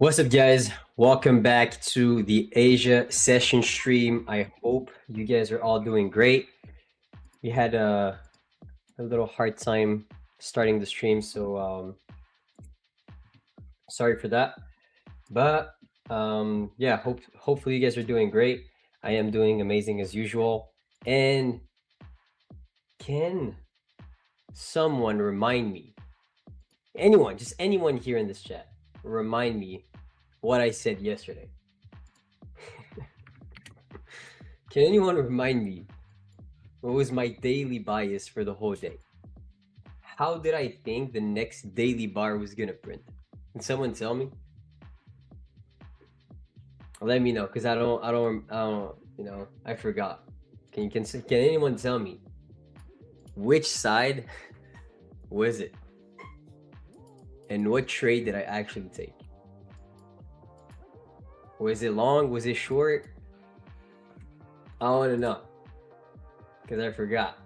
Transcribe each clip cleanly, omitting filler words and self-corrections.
What's up, guys? Welcome back to the Asia session stream. I hope you guys are all doing great. We had a little hard time starting the stream, so sorry for that. But yeah, hopefully you guys are doing great. I am doing amazing as usual. And can someone remind me, anyone, just anyone here in this chat, remind me what I said yesterday? Can anyone remind me what was my daily bias for the whole day? How did I think the next daily bar was gonna print? Can someone tell me? Let me know, cause I don't, I forgot. Can anyone tell me which side was it, and what trade did I actually take? Was it long? Was it short? I want to know, cause I forgot.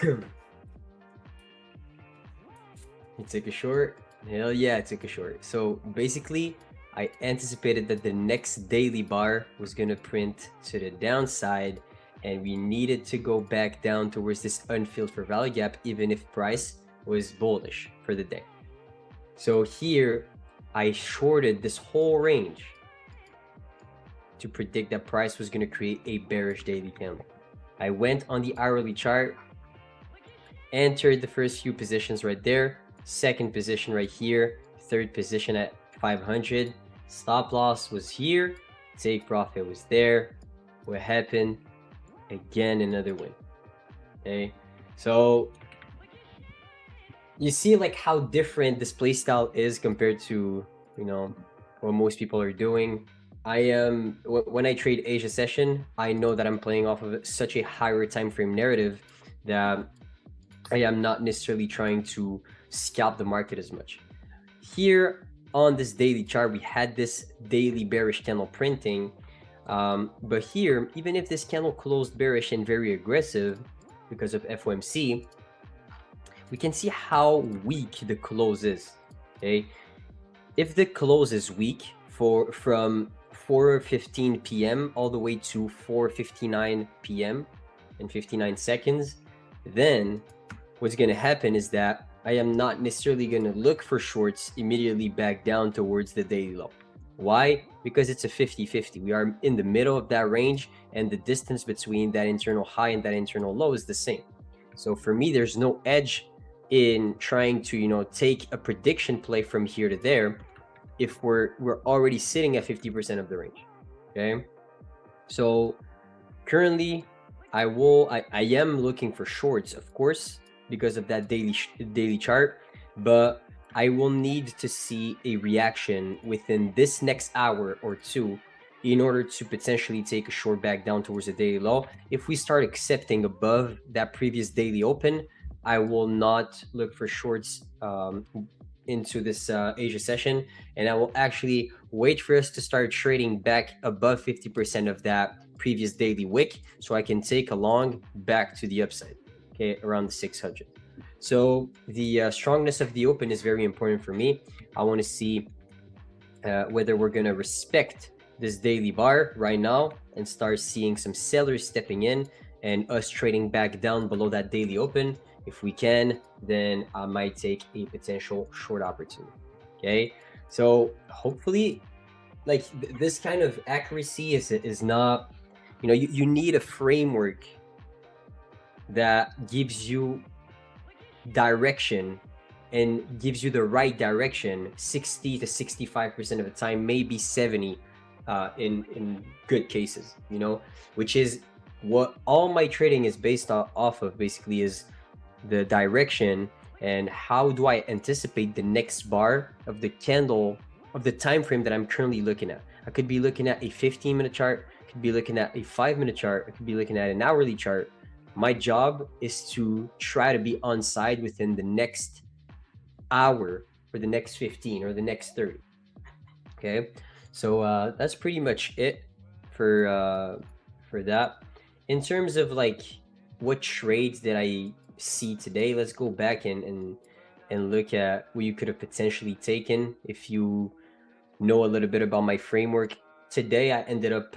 You took a short? Hell yeah, I took a short. So basically, I anticipated that the next daily bar was gonna print to the downside, and we needed to go back down towards this unfilled fair value gap, even if price was bullish for the day. So here, I shorted this whole range to predict that price was gonna create a bearish daily candle. I went on the hourly chart, entered the first few positions right there, second position right here, third position at 500, stop loss was here, take profit was there. What happened? Again, another win. Okay, so you see like how different this play style is compared to, what most people are doing. When I trade Asia session, I know that I'm playing off of such a higher time frame narrative that I am not necessarily trying to scalp the market as much. Here on this daily chart, we had this daily bearish candle printing, but here, even if this candle closed bearish and very aggressive because of FOMC, we can see how weak the close is. Okay, if the close is weak from 4:15 p.m. all the way to 4:59 p.m. and 59 seconds, then what's going to happen is that I am not necessarily going to look for shorts immediately back down towards the daily low. Why? Because it's a 50-50. We are in the middle of that range, and the distance between that internal high and that internal low is the same. So for me, there's no edge in trying to, take a prediction play from here to there if we're already sitting at 50% of the range. Okay, so currently I am looking for shorts, of course, because of that daily chart, but I will need to see a reaction within this next hour or two in order to potentially take a short back down towards the daily low. If we start accepting above that previous daily open, I will not look for shorts into this Asia session, and I will actually wait for us to start trading back above 50% of that previous daily wick so I can take a long back to the upside, okay, around the 600. So the strongness of the open is very important for me. I want to see whether we're going to respect this daily bar right now and start seeing some sellers stepping in and us trading back down below that daily open. If we can, then I might take a potential short opportunity. Okay, so hopefully, like this kind of accuracy is not, you need a framework that gives you direction and gives you the right direction 60 to 65% of the time, maybe 70 in good cases, which is what all my trading is based off of, basically, is the direction and how do I anticipate the next bar of the candle of the time frame that I'm currently looking at. I could be looking at a 15-minute chart, I could be looking at a 5-minute chart, I could be looking at an hourly chart. My job is to try to be on side within the next hour or the next 15 or the next 30. Okay, so that's pretty much it for that. In terms of like what trades did I see today, let's go back and and look at what you could have potentially taken if you know a little bit about my framework. Today I ended up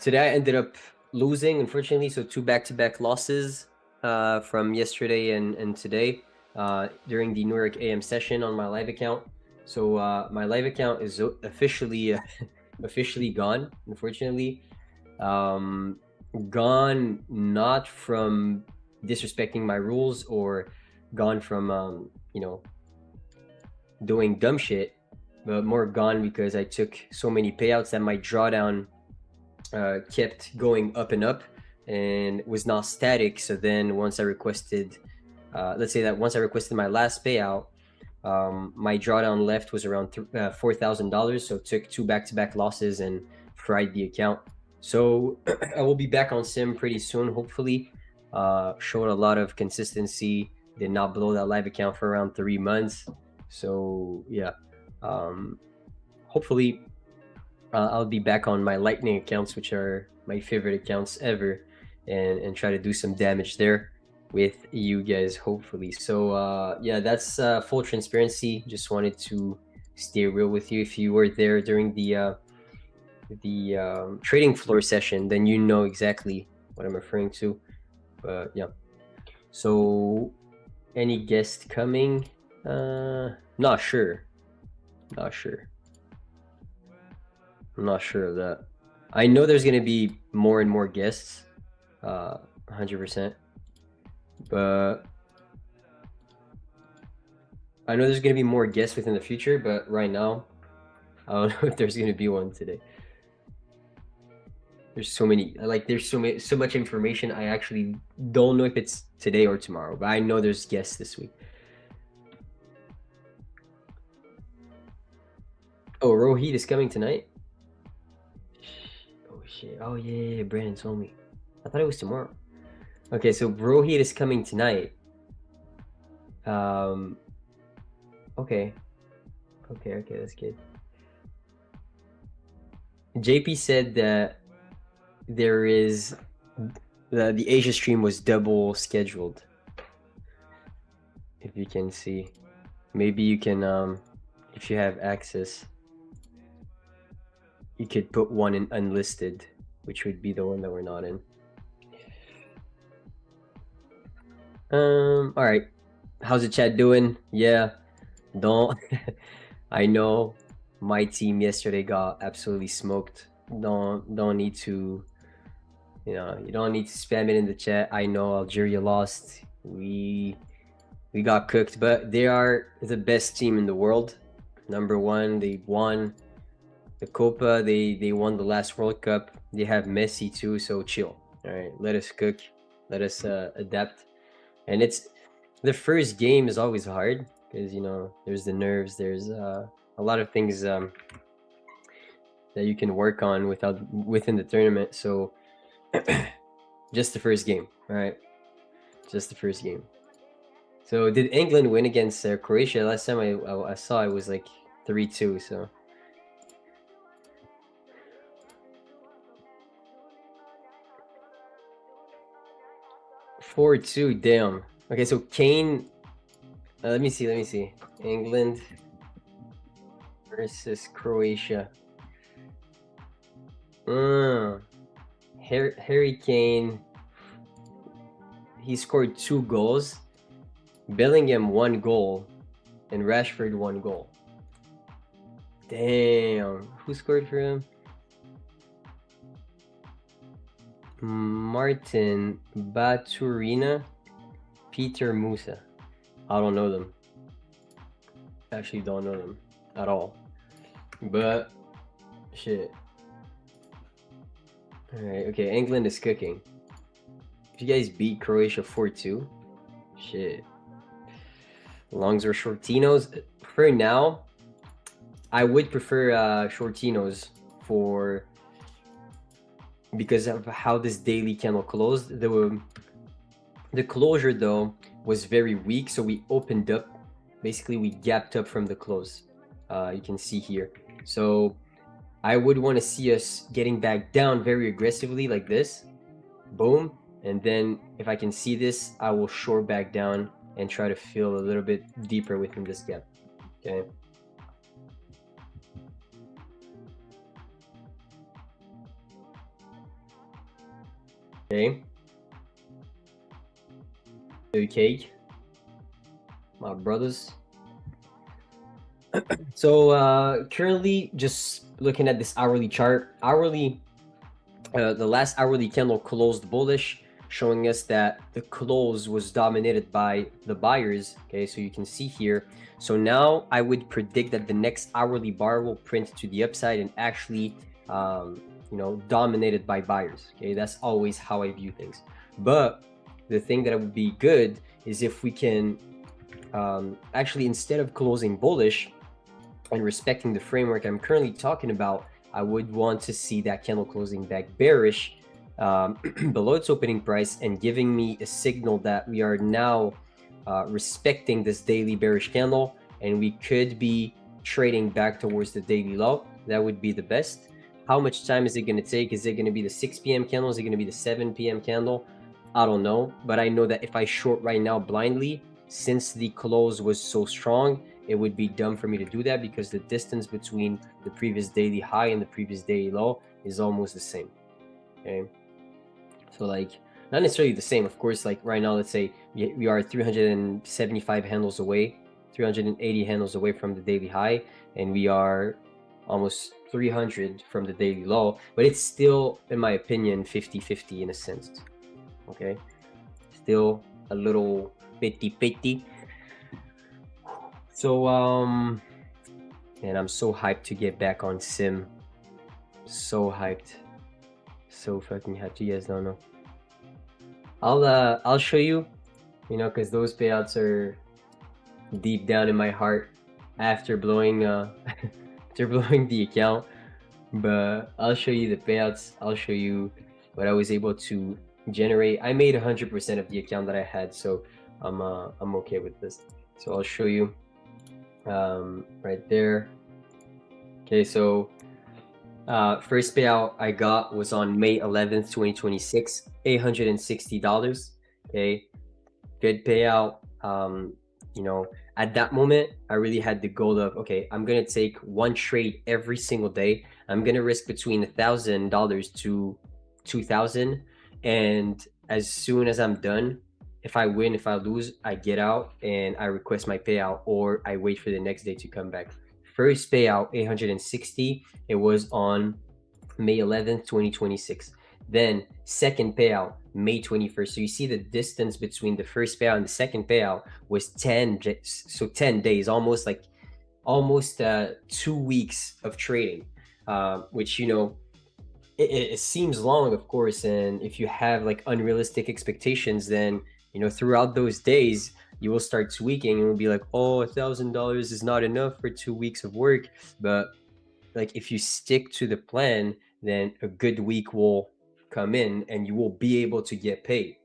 today I ended up losing, unfortunately. So 2 back-to-back losses from yesterday and today during the New York AM session on my live account. So my live account is officially officially gone, unfortunately. Gone not from disrespecting my rules or gone from doing dumb shit, but more gone because I took so many payouts that my drawdown kept going up and up and was not static. So then once I requested, let's say that once I requested my last payout, my drawdown left was around $4,000. So took 2 back-to-back losses and fried the account. So I will be back on sim pretty soon, hopefully. Showed a lot of consistency, did not blow that live account for around 3 months. So yeah, hopefully I'll be back on my Lightning accounts, which are my favorite accounts ever, and try to do some damage there with you guys, hopefully. So yeah, that's full transparency. Just wanted to stay real with you. If you were there during the trading floor session, then you know exactly what I'm referring to. But yeah, so any guest coming? Not sure. I'm not sure of that. I know there's gonna be more and more guests, 100%. But I know there's gonna be more guests within the future. But right now, I don't know if there's gonna be one today. There's so many, there's so much information. I actually don't know if it's today or tomorrow, but I know there's guests this week. Oh, Rohit is coming tonight. Oh shit! Oh yeah, Brandon told me. I thought it was tomorrow. Okay, so Rohit is coming tonight. Okay, that's good. JP said that there is the Asia stream was double scheduled. If you can see, maybe you can if you have access, you could put one in unlisted, which would be the one that we're not in. All right, how's the chat doing? Yeah, don't I know my team yesterday got absolutely smoked. Don't need to, you don't need to spam it in the chat. I know Algeria lost. We got cooked, but they are the best team in the world. Number one, they won the Copa. They won the last World Cup. They have Messi too, so chill. All right, let us cook. Let us adapt. And it's the first game is always hard because there's the nerves. There's a lot of things that you can work on within the tournament. So just the first game, all right? Just the first game. So did England win against Croatia? Last time I saw it was like 3-2. So. Four two, damn. Okay, so Kane. Let me see. England versus Croatia. Harry Kane. He scored 2 goals. Bellingham 1 goal, and Rashford 1 goal. Damn. Who scored for him? Martin Baturina, Peter Musa. I don't know them. Actually don't know them at all. But shit. Alright, okay, England is cooking. If you guys beat Croatia 4-2, shit. Longs or Shortinos? For now, I would prefer Shortinos because of how this daily candle closed. The closure though was very weak, so we opened up. Basically, we gapped up from the close. You can see here. So I would want to see us getting back down very aggressively like this. Boom. And then if I can see this, I will short back down and try to fill a little bit deeper within this gap. Okay. Okay. Okay, my brothers. So currently just looking at this hourly chart. The last hourly candle closed bullish, showing us that the close was dominated by the buyers. Okay, so you can see here. So now I would predict that the next hourly bar will print to the upside and actually dominated by buyers. Okay, that's always how I view things. But the thing that would be good is if we can actually, instead of closing bullish and respecting the framework I'm currently talking about, I would want to see that candle closing back bearish below its opening price and giving me a signal that we are now respecting this daily bearish candle, and we could be trading back towards the daily low. That would be the best. How much time is it going to take? Is it going to be the 6 p.m. candle? Is it going to be the 7 p.m. candle? I don't know, but I know that if I short right now blindly, since the close was so strong, it would be dumb for me to do that because the distance between the previous daily high and the previous daily low is almost the same. Okay, so like not necessarily the same, of course. Like right now, let's say we are 375 handles away, 380 handles away from the daily high, and we are almost 300 from the daily low, but it's still, in my opinion, 50-50 in a sense. Okay, still a little petty. So and I'm so hyped to get back on sim. So hyped, so fucking hyped. You guys don't know. I'll show you, because those payouts are deep down in my heart after blowing after blowing the account. But I'll show you the payouts. I'll show you what I was able to generate. I made 100% of the account that I had, so I'm okay with this. So I'll show you right there. Okay, so first payout I got was on May 11th, 2026, $860. Okay, good payout. At that moment, I really had the goal of, okay, I'm gonna take one trade every single day. I'm gonna risk between $1,000 to 2,000, and as soon as I'm done, if I win, if I lose, I get out and I request my payout, or I wait for the next day to come back. First payout, 860. It was on May 11th, 2026. Then second payout, May 21st. So you see the distance between the first payout and the second payout was 10 days, almost 2 weeks of trading, which, it seems long, of course. And if you have like unrealistic expectations, then, throughout those days, you will start tweaking and will be like, oh, $1,000 is not enough for 2 weeks of work. But like, if you stick to the plan, then a good week will come in and you will be able to get paid.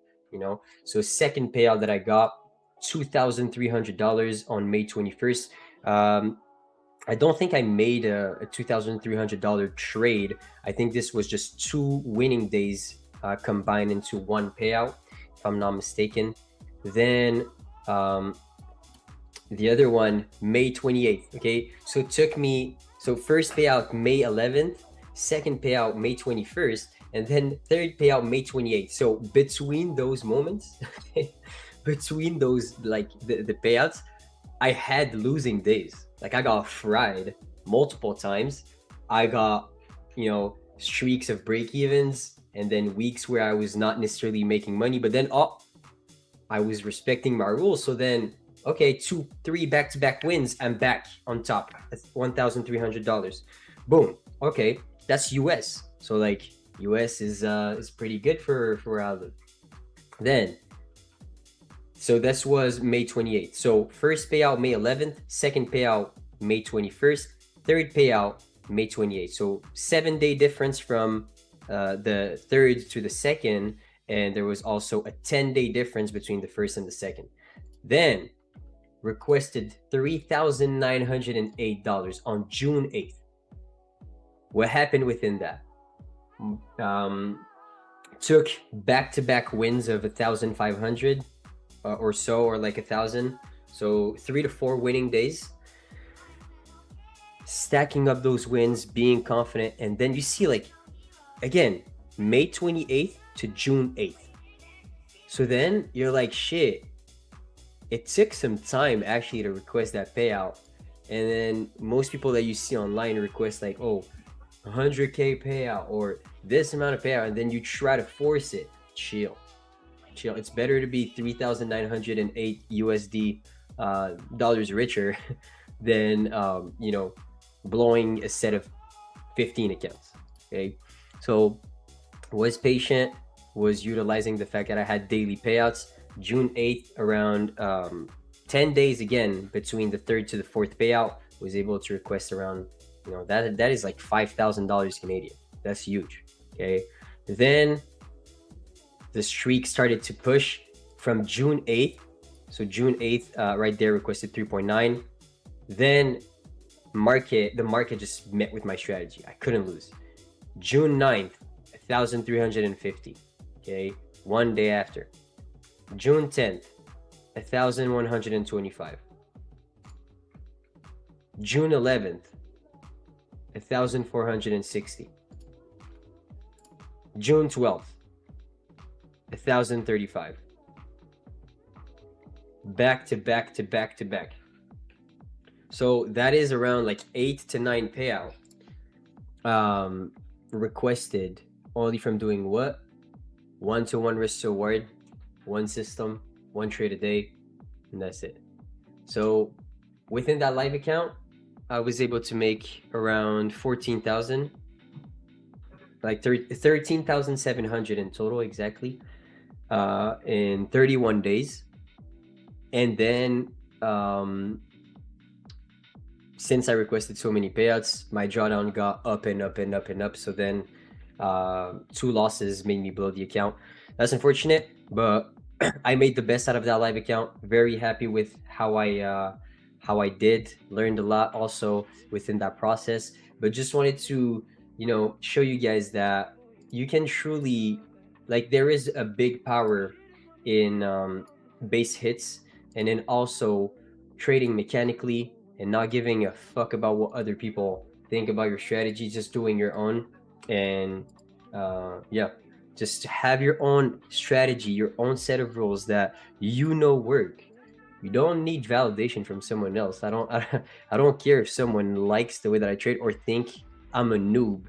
So second payout that I got, $2,300 on May 21st. I don't think I made a $2,300 trade. I think this was just 2 winning days combined into one payout, if I'm not mistaken. Then the other one, May 28th. Okay, so it took me, so first payout May 11th, second payout May 21st, and then third payout May 28th. So between those moments, between those, like the payouts, I had losing days. Like I got fried multiple times. I got, streaks of break evens, and then weeks where I was not necessarily making money, but then I was respecting my rules. So then, okay, 2-3 back-to-back wins, I'm back on top. That's $1,300. Boom. Okay, that's US. So like US is pretty good for where I live. Then, so this was May 28th. So first payout May 11th, second payout May 21st, third payout May 28th. So 7-day difference from the third to the second, and there was also a 10-day difference between the first and the second. Then requested $3,908 on June 8th. What happened within that? took back-to-back wins of 1,500 or so, or like 1,000. So 3 to 4 winning days, stacking up those wins, being confident. And then you see, like, again, May 28th to June 8th. So then you're like, shit, it took some time actually to request that payout. And then most people that you see online request like, oh, 100K payout or this amount of payout, and then you try to force it. Chill. It's better to be 3,908 USD dollars richer than you know, blowing a set of 15 accounts. Okay, so was patient, was utilizing the fact that I had daily payouts. June 8th, around 10 days again between the third to the fourth payout, was able to request around, you know, that is like $5,000 Canadian. That's huge. Okay, then the streak started to push from June 8th. So June 8th, right there, requested 3.9. Then the market just met with my strategy. I couldn't lose. June 9th, 1,350. Okay, one day after. June 10th, 1,125. June 11th, 1,460. June 12th, 1,035. Back to back to back to back. So that is around like 8 to 9 payout requested only from doing what? 1-to-1 risk to reward, one system, one trade a day, and that's it. So within that live account, I was able to make around 14,000, like 13,700 in total exactly, in 31 days. And then since I requested so many payouts, my drawdown got up and up and up and up. So then 2 losses made me blow the account. That's unfortunate, but I made the best out of that live account. Very happy with how I did. Learned a lot also within that process. But just wanted to, you know, show you guys that you can truly, like, there is a big power in base hits, and then also trading mechanically and not giving a fuck about what other people think about your strategy, just doing your own. And yeah, just have your own strategy, your own set of rules that you know work. You don't need validation from someone else. I don't care if someone likes the way that I trade or think I'm a noob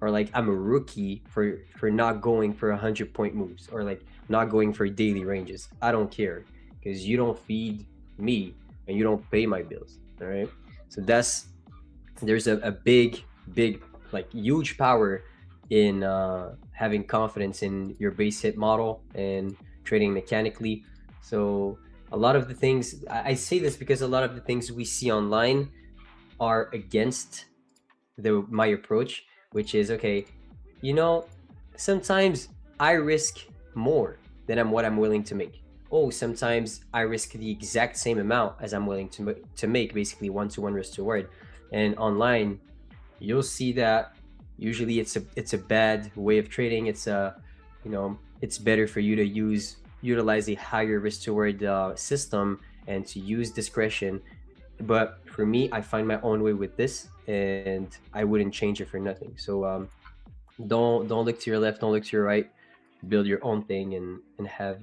or like I'm a rookie for not going for 100-point moves or like not going for daily ranges. I don't care, because you don't feed me and you don't pay my bills. All right, so there's a big like huge power in having confidence in your base hit model and trading mechanically. So a lot of the things, I say this because a lot of the things we see online are against my approach, which is, okay, you know, sometimes I risk more than what I'm willing to make. Oh, sometimes I risk the exact same amount as I'm willing to make, basically 1-to-1 risk to reward. And online, you'll see that usually it's a bad way of trading. It's you know, it's better for you to utilize a higher risk to reward system and to use discretion. But for me, I find my own way with this, and I wouldn't change it for nothing. So don't look to your left, don't look to your right. Build your own thing and have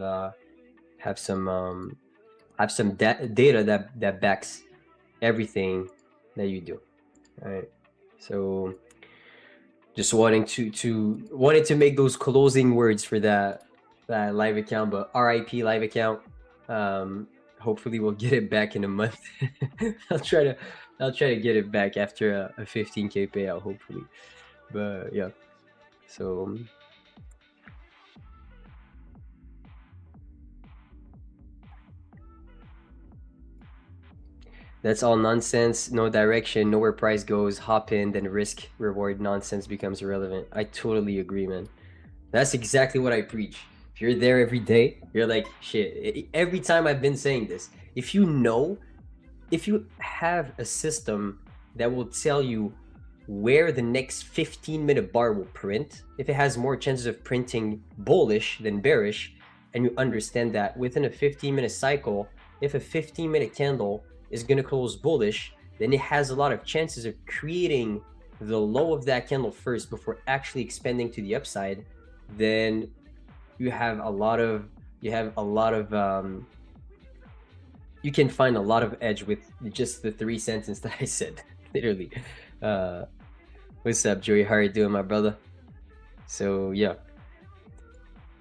some data that backs everything that you do. All right. So just wanted to make those closing words for that live account, but RIP live account. Hopefully we'll get it back in a month. I'll try to get it back after a 15K payout, hopefully. But yeah, so that's all nonsense. No direction, nowhere price goes. Hop in, then risk reward nonsense becomes irrelevant. I totally agree, man. That's exactly what I preach. If you're there every day, you're like, shit. Every time I've been saying this, if you have a system that will tell you where the next 15-minute bar will print, if it has more chances of printing bullish than bearish, and you understand that within a 15-minute cycle, if a 15-minute candle is going to close bullish, then it has a lot of chances of creating the low of that candle first before actually expanding to the upside. Then you have a lot of you can find a lot of edge with just the 3 sentences that I said. Literally. What's up, Joey? How are you doing, my brother? So yeah,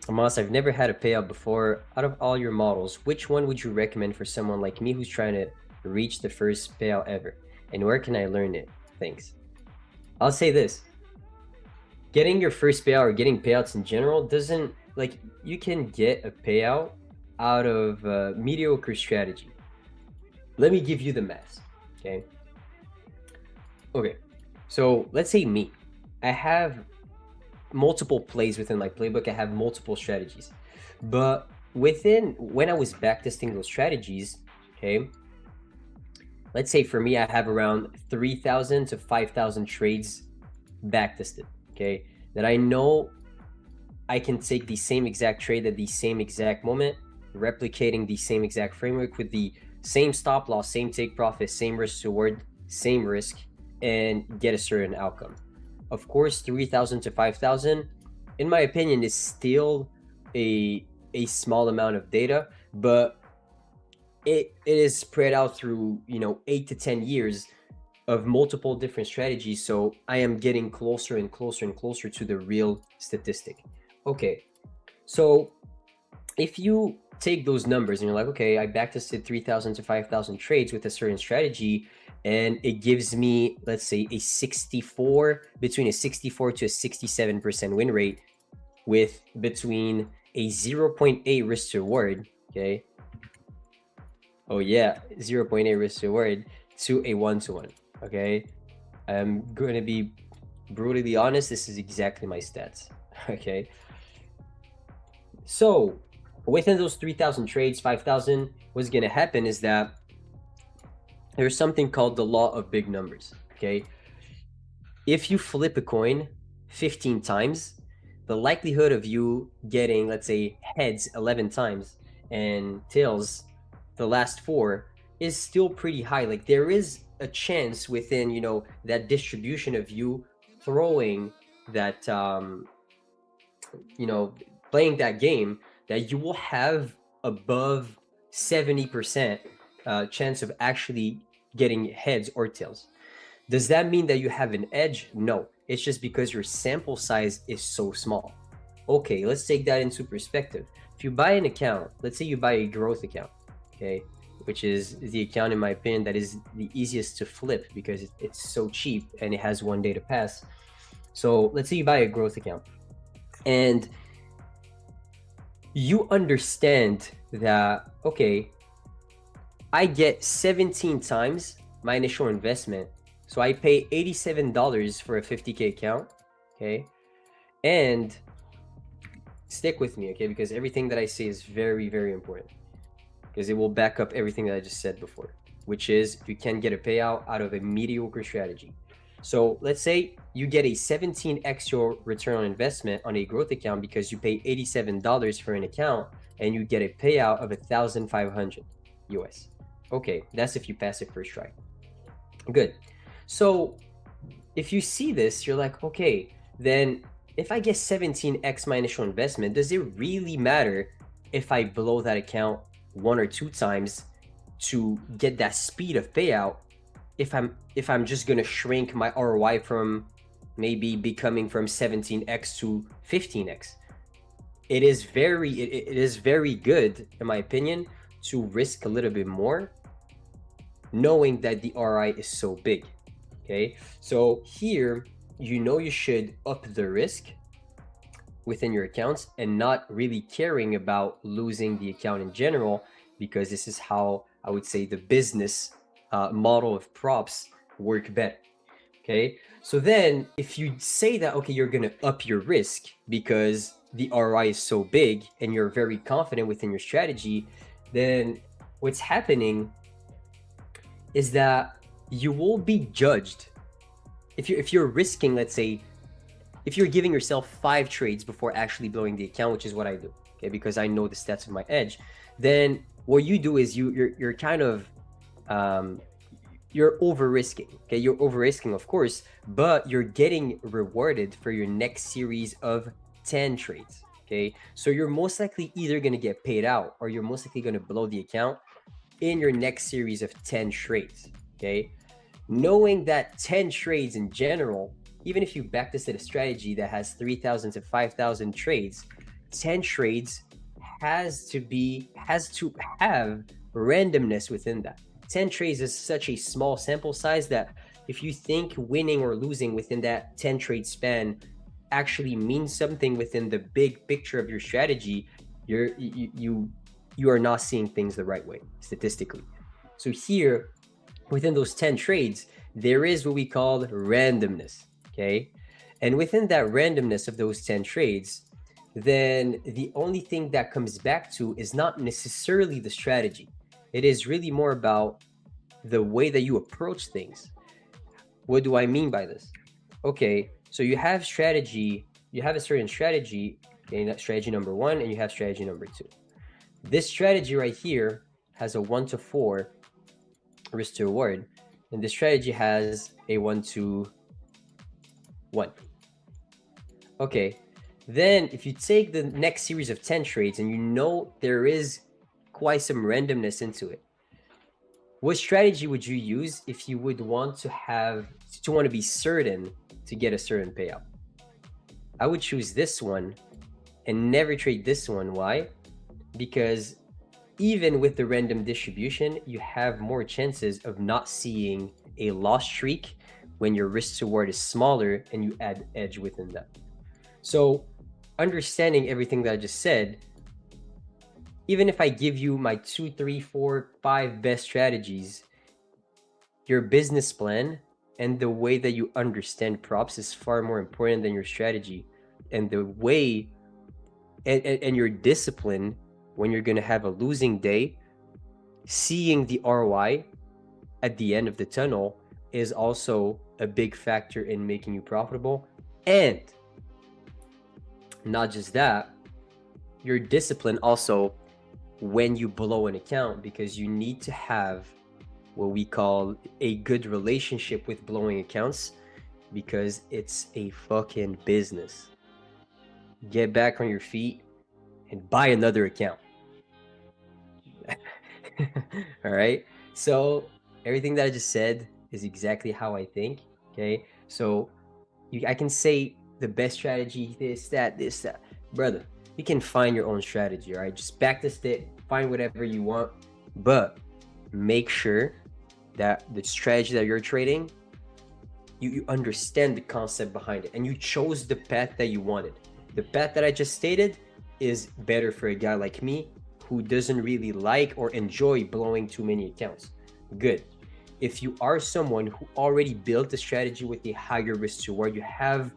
Amos, I've never had a payout before. Out of all your models, which one would you recommend for someone like me who's trying to reach the first payout ever? And where can I learn it? Thanks. I'll say this: getting your first payout or getting payouts in general doesn't, like, you can get a payout out of mediocre strategy. Let me give you the math. Okay, so let's say me, I have multiple plays within my playbook. I have multiple strategies, but when I was backtesting those strategies, okay, let's say for me, I have around 3,000 to 5,000 trades backtested, okay, that I know I can take the same exact trade at the same exact moment, replicating the same exact framework with the same stop loss, same take profit, same risk reward, same risk, and get a certain outcome. Of course, 3,000 to 5,000, in my opinion, is still a small amount of data, but it is spread out through 8 to 10 years of multiple different strategies. So I am getting closer and closer and closer to the real statistic. Okay, so if you take those numbers and you're like, okay, I backtested 3,000 to 5,000 trades with a certain strategy, and it gives me, let's say, between a 64 to a 67% win rate with between a 0.8 risk to reward, okay? Oh yeah, 0.8 risk to reward to a 1-to-1, okay? I'm going to be brutally honest, this is exactly my stats, okay? So within those 3,000 trades, 5,000, what's going to happen is that there's something called the law of big numbers, okay? If you flip a coin 15 times, the likelihood of you getting, let's say, heads 11 times and tails the last 4 is still pretty high. Like, there is a chance within, that distribution of you throwing that, playing that game, that you will have above 70% chance of actually getting heads or tails. Does that mean that you have an edge? No, it's just because your sample size is so small. Okay, let's take that into perspective. If you buy an account, let's say you buy a growth account, okay, which is the account, in my opinion, that is the easiest to flip because it's so cheap and it has 1 day to pass. So let's say you buy a growth account and you understand that, okay, I get 17 times my initial investment. So I pay $87 for a 50K account, okay? And stick with me, okay? Because everything that I say is very, very important, because it will back up everything that I just said before, which is you can get a payout out of a mediocre strategy. So let's say you get a 17x your return on investment on a growth account because you pay $87 for an account and you get a payout of 1,500 US. Okay, that's if you pass it first try. Good. So if you see this, you're like, okay, then if I get 17x my initial investment, does it really matter if I blow that account 1 or 2 times to get that speed of payout if I'm just gonna shrink my ROI from maybe becoming from 17x to 15x? It is very good, in my opinion, to risk a little bit more, knowing that the ROI is so big. Okay, so here you should up the risk within your accounts and not really caring about losing the account in general, because this is how I would say the business model of props work better. Okay, so then if you say that, okay, you're gonna up your risk because the ROI is so big and you're very confident within your strategy, then what's happening is that you will be judged if you're risking, let's say, if you're giving yourself 5 trades before actually blowing the account, which is what I do, okay, because I know the stats of my edge, then what you do is you're kind of you're over risking. Okay, you're over risking, of course, but you're getting rewarded for your next series of 10 trades. Okay, so you're most likely either going to get paid out or you're most likely going to blow the account in your next series of 10 trades. Okay, knowing that 10 trades in general, even if you backtested a strategy that has 3,000 to 5,000 trades, 10 trades has to have randomness within that. 10 trades is such a small sample size that if you think winning or losing within that 10 trade span actually means something within the big picture of your strategy, you are not seeing things the right way statistically. So here, within those 10 trades, there is what we call randomness, okay? And within that randomness of those 10 trades, then the only thing that comes back to is not necessarily the strategy. It is really more about the way that you approach things. What do I mean by this? Okay, so you have strategy, you have a certain strategy, okay, that's strategy number 1, and you have strategy number 2. This strategy right here has a 1 to 4 risk to reward, and this strategy has a 1 to 1. Okay, then if you take the next series of 10 trades and you know there is quite some randomness into it, what strategy would you use if you would want to be certain to get a certain payout? I would choose this one and never trade this one. Why? Because even with the random distribution, you have more chances of not seeing a loss streak when your risk to reward is smaller and you add edge within that. So understanding everything that I just said, even if I give you my 2, 3, 4, 5 best strategies, your business plan and the way that you understand props is far more important than your strategy. And the way and your discipline when you're going to have a losing day, seeing the ROI at the end of the tunnel is also a big factor in making you profitable. And not just that, your discipline also when you blow an account, because you need to have what we call a good relationship with blowing accounts, because it's a fucking business. Get back on your feet and buy another account. All right, so everything that I just said is exactly how I think. Okay, so I can say the best strategy, this, that, brother. You can find your own strategy. All right, just backtest it, find whatever you want, but make sure that the strategy that you're trading, you understand the concept behind it and you chose the path that you wanted. The path that I just stated is better for a guy like me who doesn't really like or enjoy blowing too many accounts. Good. If you are someone who already built a strategy with a higher risk to reward, you have,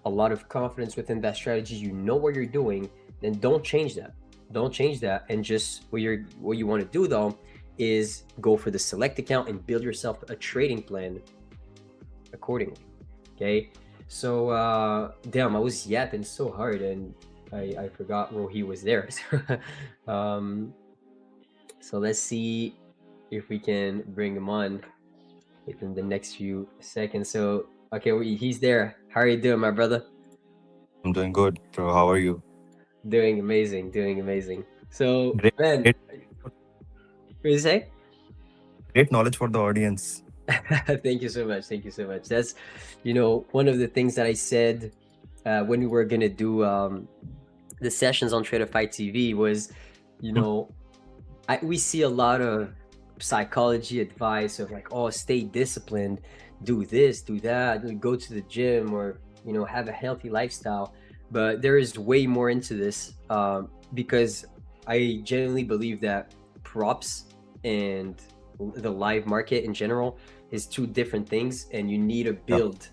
a lot of confidence within that strategy, you know what you're doing, then don't change that. Don't change that. And just what you want to do though is go for the select account and build yourself a trading plan accordingly. Okay. So damn, I was yapping so hard and I forgot Rohi was there. So let's see if we can bring him on within the next few seconds. So okay, he's there. How are you doing, my brother? I'm doing good, bro. How are you? Doing amazing. So Great, man, great, what do you say? great knowledge for the audience. Thank you so much. That's one of the things that I said when we were gonna do the sessions on Tradeify TV was, we see a lot of psychology advice of like, oh, stay disciplined, do this, do that, go to the gym, or have a healthy lifestyle. But there is way more into this, because I genuinely believe that props and the live market in general is two different things, and you need to Yeah. build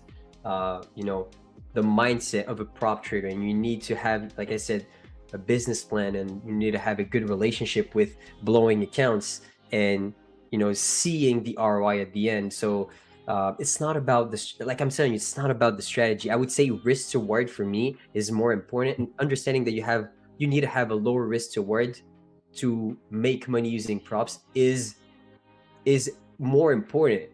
the mindset of a prop trader, and you need to have, like I said, a business plan, and you need to have a good relationship with blowing accounts and seeing the ROI at the end. So it's not about this. Like I'm telling you, it's not about the strategy. I would say risk to reward for me is more important, and understanding that you need to have a lower risk to reward to make money using props is more important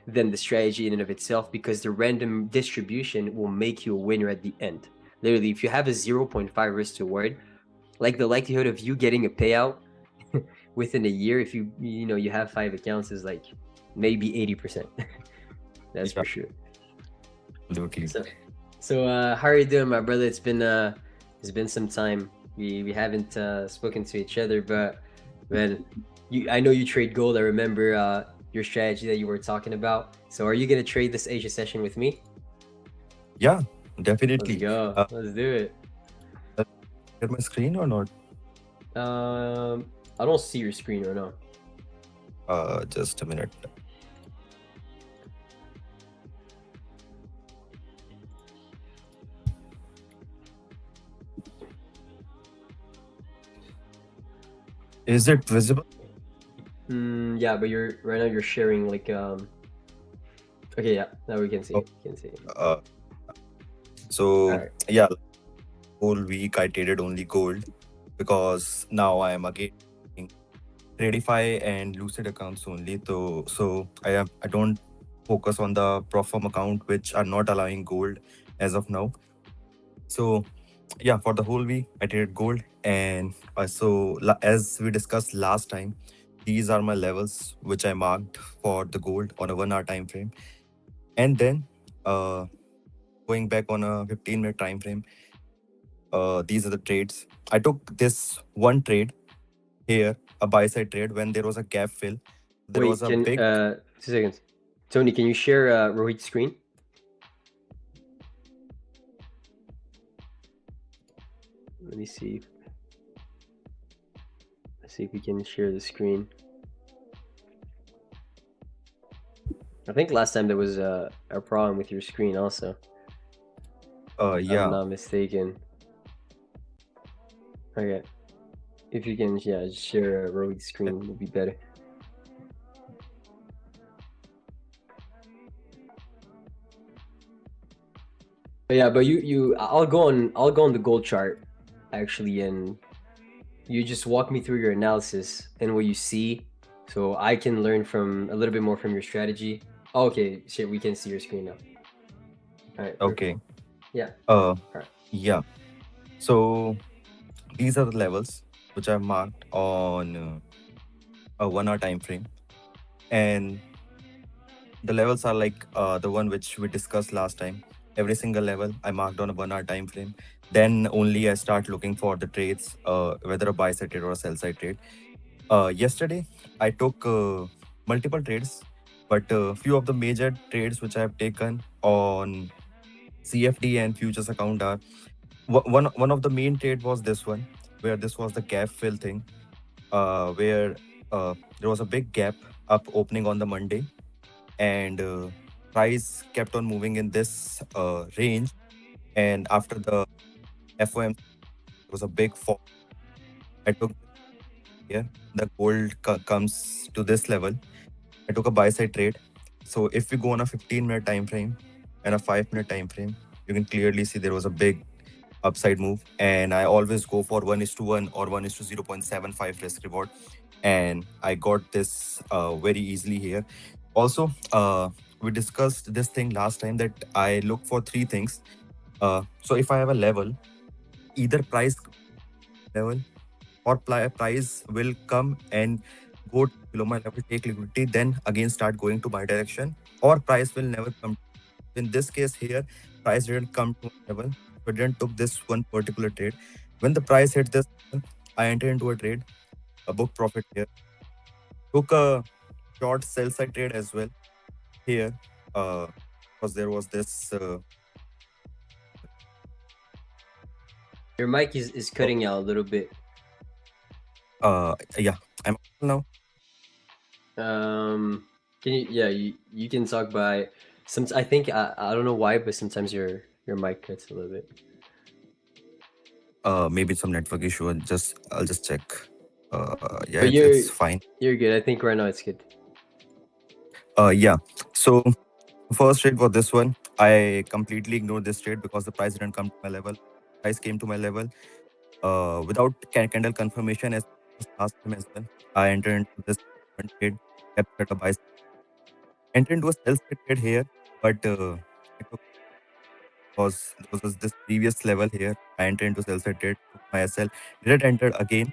than the strategy in and of itself, because the random distribution will make you a winner at the end. Literally, if you have a 0.5 risk to reward, like the likelihood of you getting a payout within a year, if you have 5 accounts, is like maybe 80%. That's Yeah, for sure. absolutely. So how are you doing, my brother? It's been some time. We haven't spoken to each other, but man, I know you trade gold. I remember your strategy that you were talking about. So are you gonna trade this Asia session with me? Yeah, Let's definitely. go. Let's do it. Get my screen or not? I don't see your screen or no. Just a minute. Is it visible? Yeah, but right now you're sharing like Okay, yeah. Now we can see. Oh. It. We can see. It. So Alright. yeah, whole week I traded only gold because now I am again using Tradeify and Lucid accounts only. So I don't focus on the Profirm account, which are not allowing gold as of now. So yeah, for the whole week I traded gold, and as we discussed last time, these are my levels which I marked for the gold on a 1 hour time frame, and then uh, going back on a 15-minute time frame, these are the trades. I took this one trade here, a buy side trade, when there was a gap fill. There was Wait, a can big 2 seconds. Tony, can you share Rohit's screen? Let me see. Let's see if we can share the screen. I think last time there was a problem with your screen also. If yeah. I'm not mistaken. Okay. If you can, yeah, just share Rohit's screen would be better. But yeah, but I'll go on the gold chart actually, and you just walk me through your analysis and what you see, so I can learn from a little bit more from your strategy. Oh, okay, shit, we can see your screen now. All right. Okay. Perfect. Yeah. Right. Yeah. So these are the levels which I've marked on a 1 hour time frame, and the levels are like the one which we discussed last time. Every single level I marked on a 1 hour time frame. Then only I start looking for the trades, whether a buy side trade or a sell side trade. Yesterday I took multiple trades, but few of the major trades which I have taken on CFD and futures account are one of the main trade was this one, where this was the gap fill thing, where there was a big gap up opening on the Monday, and price kept on moving in this range, and after the FOM there was a big fall. I took here the gold comes to this level. I took a buy side trade. So if we go on a 15-minute time frame and a 5-minute time frame, you can clearly see there was a big upside move, and I always go for 1:1 or 1:0.75 risk reward, and I got this very easily here. Also, we discussed this thing last time that I look for three things. So if I have a level, either price level or price will come and go below my level, take liquidity, then again start going to my direction, or price will never come. In this case here, price didn't come to my level. We didn't took this one particular trade. When the price hit this, I entered into a trade, a book profit here. Took a short sell side trade as well here, because there was this. Your mic is cutting out a little bit. Yeah, I'm now. Can you? Yeah, you can talk by. I think I don't know why, but sometimes your mic cuts a little bit. Maybe some network issue. I'll just check. Yeah, But it's fine. You're good. I think right now it's good. Yeah. So First trade for this one, I completely ignored this trade because the price didn't come to my level. Price came to my level without candle confirmation as last time as well. I entered into this one trade, captured a buy, entered into a sell side trade here, but it was there was this previous level here. I entered into sell side trade, took my SL, didn't enter again.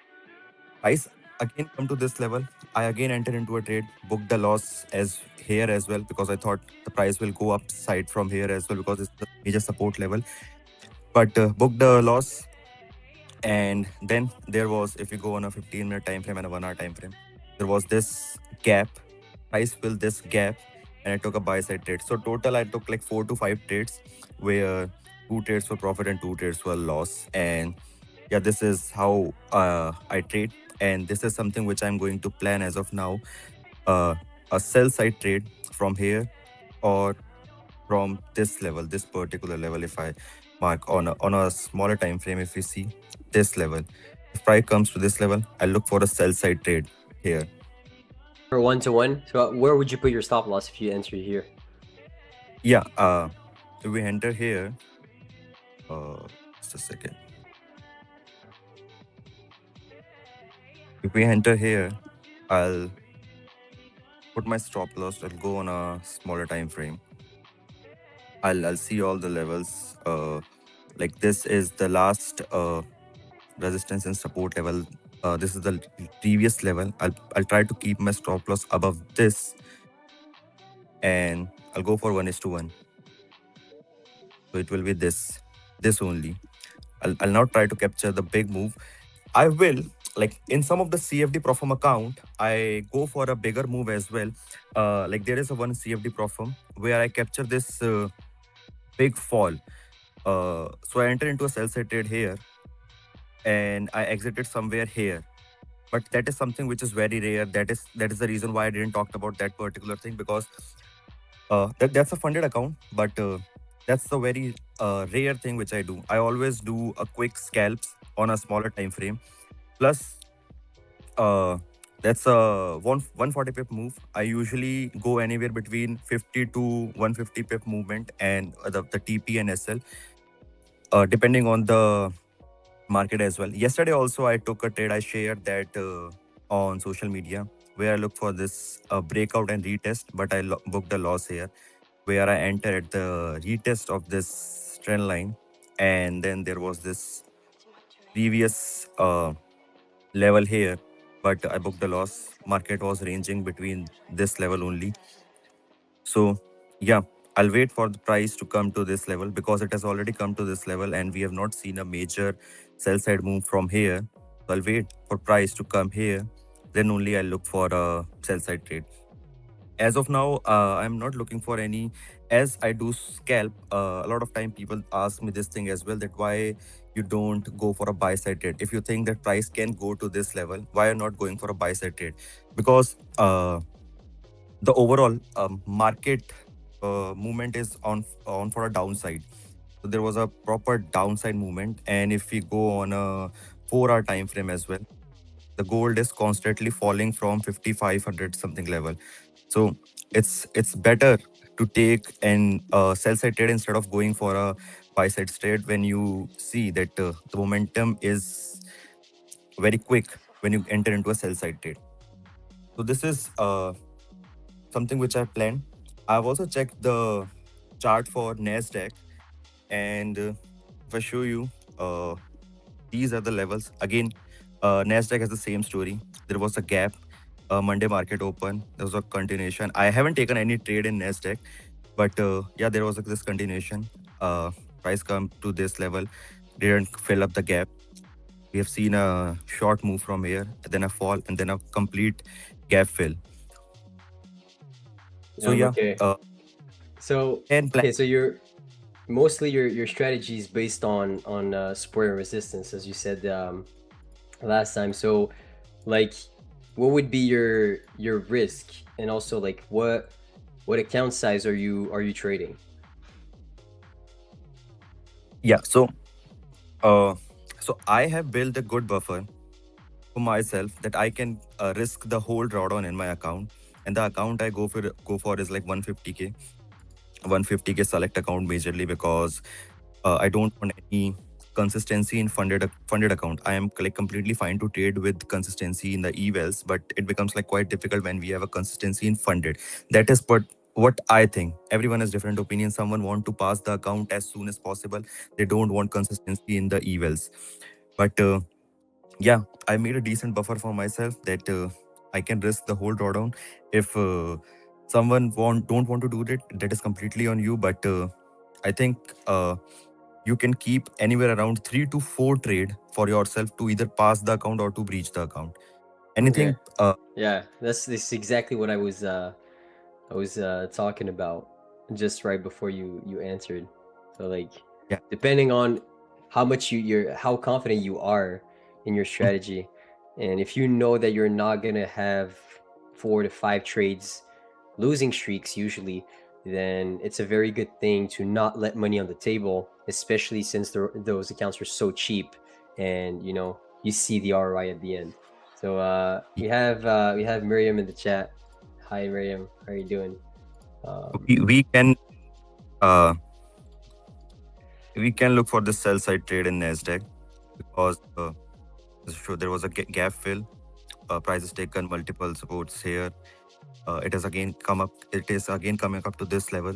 Price again come to this level. I again entered into a trade, booked the loss as here as well because I thought the price will go upside from here as well because it's the major support level. But booked the loss, and then there was, if you go on a 15-minute time frame and a 1 hour time frame, there was this gap. Price filled this gap, and I took a buy side trade. So total, I took like 4 to 5 trades, where 2 trades were profit and 2 trades were loss. And yeah, this is how I trade, and this is something which I'm going to plan as of now. Uh, a sell side trade from here or from this level, this particular level. If I mark on a smaller time frame, if we see this level, if price comes to this level, I look for a sell side trade here. For 1-to-1, so where would you put your stop loss if you enter here? Yeah. If we enter here, just a second. If we enter here, I'll put my stop loss. I'll go on a smaller time frame. I'll see all the levels. Like this is the last resistance and support level. This is the previous level. I'll try to keep my stop loss above this, and I'll go for 1:1. So it will be this only. I'll now try to capture the big move. I will, like in some of the CFD Profirm account, I go for a bigger move as well. Like there is a one CFD Profirm where I capture this big fall. So I enter into a sell side trade here, and I exited somewhere here. But that is something which is very rare. That is the reason why I didn't talk about that particular thing, because that's a funded account, but that's the very rare thing which I do. I always do a quick scalps on a smaller time frame. Plus, uh, that's a 140 pip move. I usually go anywhere between 50 to 150 pip movement, and the TP and SL, depending on the market as well. Yesterday also I took a trade. I shared that on social media, where I look for this breakout and retest, but I booked a loss here, where I entered the retest of this trend line, and then there was this previous level here, but I booked a loss. Market was ranging between this level only. So yeah, I'll wait for the price to come to this level because it has already come to this level and we have not seen a major sell side move from here. So I'll wait for price to come here. Then only I'll look for a sell side trade. As of now, I'm not looking for any. As I do scalp, a lot of time people ask me this thing as well, that why you don't go for a buy side trade. If you think that price can go to this level, why are you not going for a buy side trade? Because the overall market movement is on for a downside. So there was a proper downside movement, and if we go on a 4 hour time frame as well, the gold is constantly falling from 5500 something level. So it's better to take an sell side trade instead of going for a buy side trade when you see that the momentum is very quick when you enter into a sell side trade. So this is something which I planned. I've also checked the chart for Nasdaq, and if I show you, these are the levels. Again, Nasdaq has the same story. There was a gap. Monday market open. There was a continuation. I haven't taken any trade in Nasdaq, but yeah, there was this continuation. Price come to this level, didn't fill up the gap. We have seen a short move from here, then a fall, and then a complete gap fill. So yeah, Okay. So and plan. okay, so you're mostly your strategy is based on support and resistance, as you said last time. So like, what would be your risk, and also like what account size are you trading? Yeah, uh, so I have built a good buffer for myself that I can risk the whole drawdown in my account, and the account I go for is like 150K. 150K select account majorly because I don't want any consistency in funded account. I am like completely fine to trade with consistency in the evals, but it becomes like quite difficult when we have a consistency in funded. That is what I think. Everyone has different opinions. Someone want to pass the account as soon as possible. They don't want consistency in the evals. But yeah, I made a decent buffer for myself that I can risk the whole drawdown. If someone don't want to do that, that is completely on you. But I think you can keep anywhere around 3 to 4 trade for yourself to either pass the account or to breach the account. Anything? Yeah, this exactly what I was talking about just right before you answered. So like, Yeah. depending on how much how confident you are in your strategy, and if you know that you're not gonna have 4 to 5 trades losing streaks usually, then it's a very good thing to not let money on the table, especially since those accounts are so cheap, and you see the ROI at the end. So we have Miriam in the chat. Hi Miriam, how are you doing? Uh, we can look for the sell side trade in Nasdaq because there was a gap fill. Prices taken multiple supports here. It has again come up. It is again coming up to this level.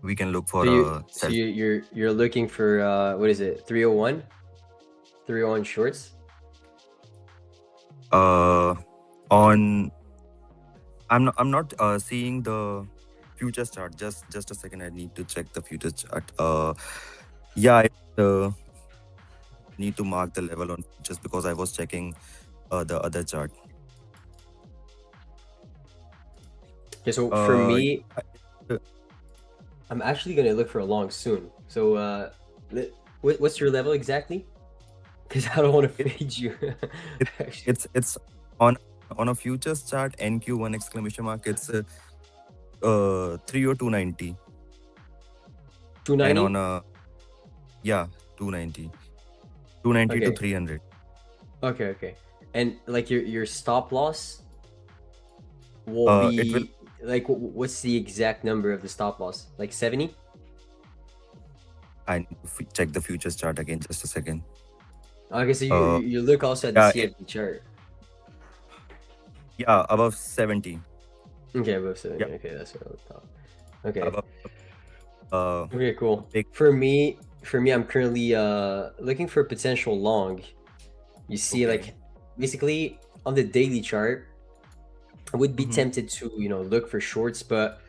We can look for a So sell. you're looking for what is it? 301? 301 shorts? On I'm not seeing the futures chart. Just a second. I need to check the futures chart. Yeah, I need to mark the level on just because I was checking the other chart. Okay, so for me, I'm actually gonna look for a long soon. So what's your level exactly? Because I don't want to fade you. It's on a futures chart NQ1 exclamation mark. It's 30290. 290. And on a 290 Okay. to 300. Okay. And like your stop loss will be It will like, what's the exact number of the stop loss? Like 70? I need to check the futures chart again. Just a second. Okay, so you look also at the CFD chart. Yeah, above 70. Okay, above 70. Yeah. Okay, that's what I was thought. Okay. Above, Okay, cool. For me, I'm currently looking for a potential long. You see, like, basically on the daily chart, I would be tempted to look for shorts, but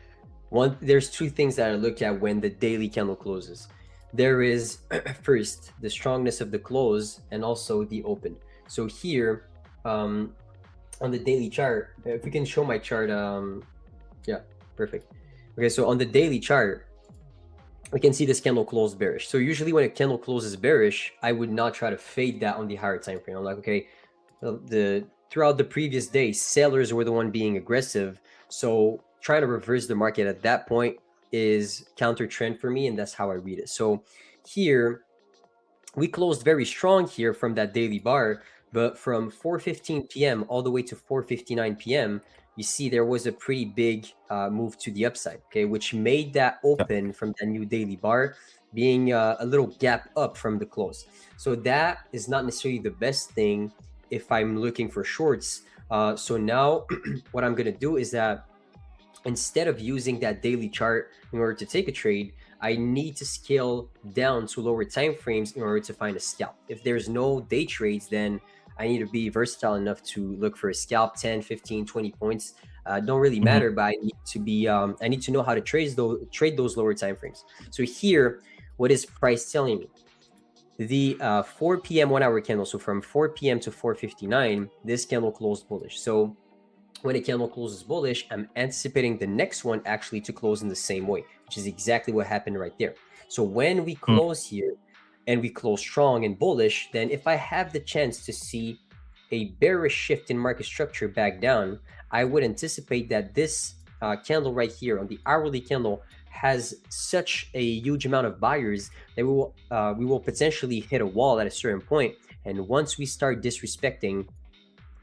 there's 2 things that I look at when the daily candle closes. There is first the strongness of the close and also the open. So here, on the daily chart, if we can show my chart, yeah, perfect. Okay, so on the daily chart, we can see this candle close bearish. So usually when a candle closes bearish, I would not try to fade that on the higher time frame. I'm like, okay, throughout the previous day, sellers were the one being aggressive. So trying to reverse the market at that point is counter trend for me, and that's how I read it. So here we closed very strong here from that daily bar, but from 4:15 p.m. all the way to 4:59 p.m., you see there was a pretty big move to the upside, okay, which made that open from that new daily bar being a little gap up from the close. So that is not necessarily the best thing if I'm looking for shorts. So now what I'm going to do is that instead of using that daily chart in order to take a trade, I need to scale down to lower time frames in order to find a scalp. If there's no day trades, then I need to be versatile enough to look for a scalp. 10, 15, 20 points don't really matter, but I need to be I need to know how to trade those lower time frames. So here, what is price telling me? The 4 p.m. 1 hour candle, so from 4 p.m. to 4:59, this candle closed bullish. So when a candle closes bullish, I'm anticipating the next one actually to close in the same way, which is exactly what happened right there. So when we close here and we close strong and bullish, then if I have the chance to see a bearish shift in market structure back down, I would anticipate that this candle right here on the hourly candle has such a huge amount of buyers that we will potentially hit a wall at a certain point. And once we start disrespecting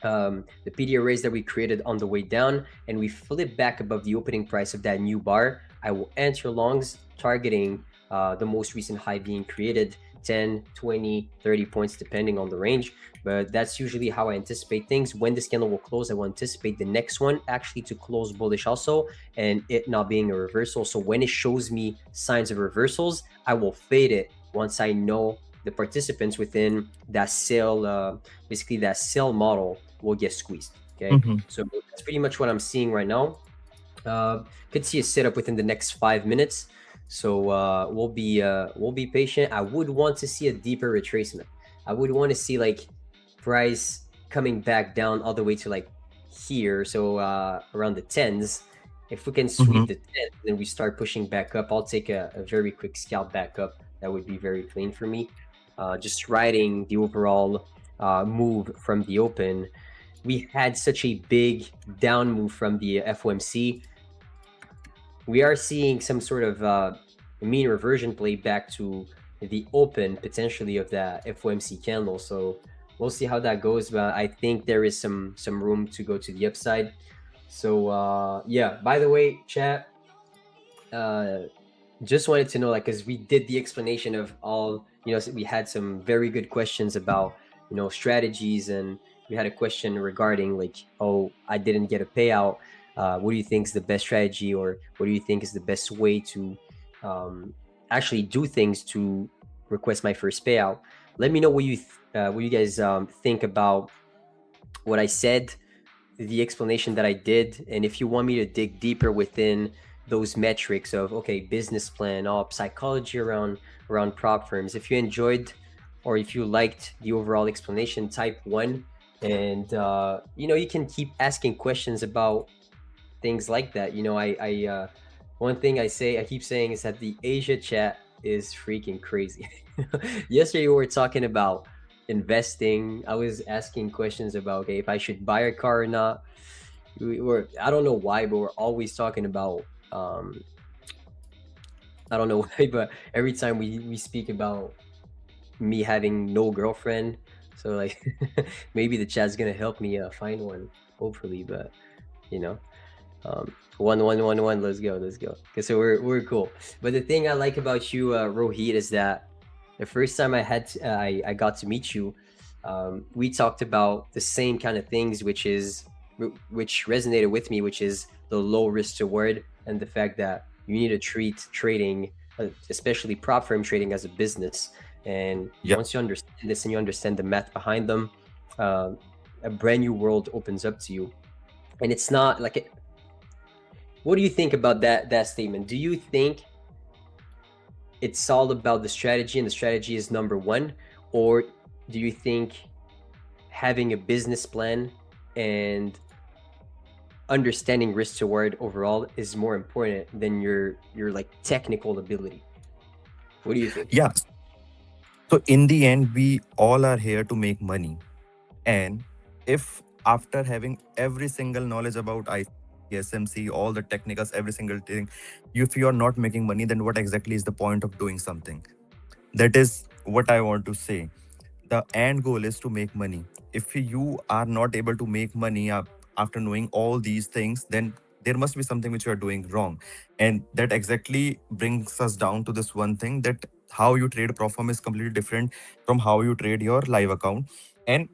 the PD arrays that we created on the way down and we flip back above the opening price of that new bar, I will enter longs targeting the most recent high being created, 10, 20, 30 points depending on the range. But that's usually how I anticipate things. When this candle will close, I will anticipate the next one actually to close bullish also, and it not being a reversal. So when it shows me signs of reversals, I will fade it once I know the participants within that sale, basically that sell model, will get squeezed. Okay, Mm-hmm. so that's pretty much what I'm seeing right now. Could see a setup within the next 5 minutes, so we'll be patient. I would want to see a deeper retracement. I would want to see like price coming back down all the way to like here, so around the tens. If we can Mm-hmm. sweep the 10, then we start pushing back up. I'll take a very quick scalp back up. That would be very clean for me. Just riding the overall move from the open. We had such a big down move from the FOMC. We are seeing some sort of mean reversion play back to the open potentially of that FOMC candle. So we'll see how that goes, but I think there is some room to go to the upside. So yeah, by the way, chat, uh just wanted to know, like, because we did the explanation of all, we had some very good questions about, strategies, and we had a question regarding like, oh, I didn't get a payout. What do you think is the best strategy, or what do you think is the best way to um, actually do things to request my first payout? Let me know what you guys think about what I said, the explanation that I did, and if you want me to dig deeper within those metrics of, okay, business plan, op, psychology around prop firms. If you enjoyed or if you liked the overall explanation, type one, and you can keep asking questions about things like that. One thing I keep saying is that the Asia chat is freaking crazy. Yesterday we were talking about investing. I was asking questions about, okay, if I should buy a car or not. I don't know why, but we're always talking about I don't know why, but every time we speak about me having no girlfriend, so like maybe the chat's gonna help me find one, hopefully. But you know, 1 1 1 1. Let's go. Okay, so we're cool. But the thing I like about you, Rohit, is that the first time I got to meet you, we talked about the same kind of things, which resonated with me, which is the low risk to reward, and the fact that you need to treat trading, especially prop firm trading, as a business. And Yeah. once you understand this and you understand the math behind them, uh, a brand new world opens up to you. And it's not like it. What do you think about that statement? Do you think it's all about the strategy and the strategy is number one, or do you think having a business plan and understanding risk to reward overall is more important than your like technical ability? What do you think? Yeah. So in the end, we all are here to make money. And if after having every single knowledge about ICSMC, all the technicals, every single thing, if you are not making money, then what exactly is the point of doing something? That is what I want to say. The end goal is to make money. If you are not able to make money after knowing all these things, then there must be something which you are doing wrong. And that exactly brings us down to this one thing, that how you trade Profirm is completely different from how you trade your live account. And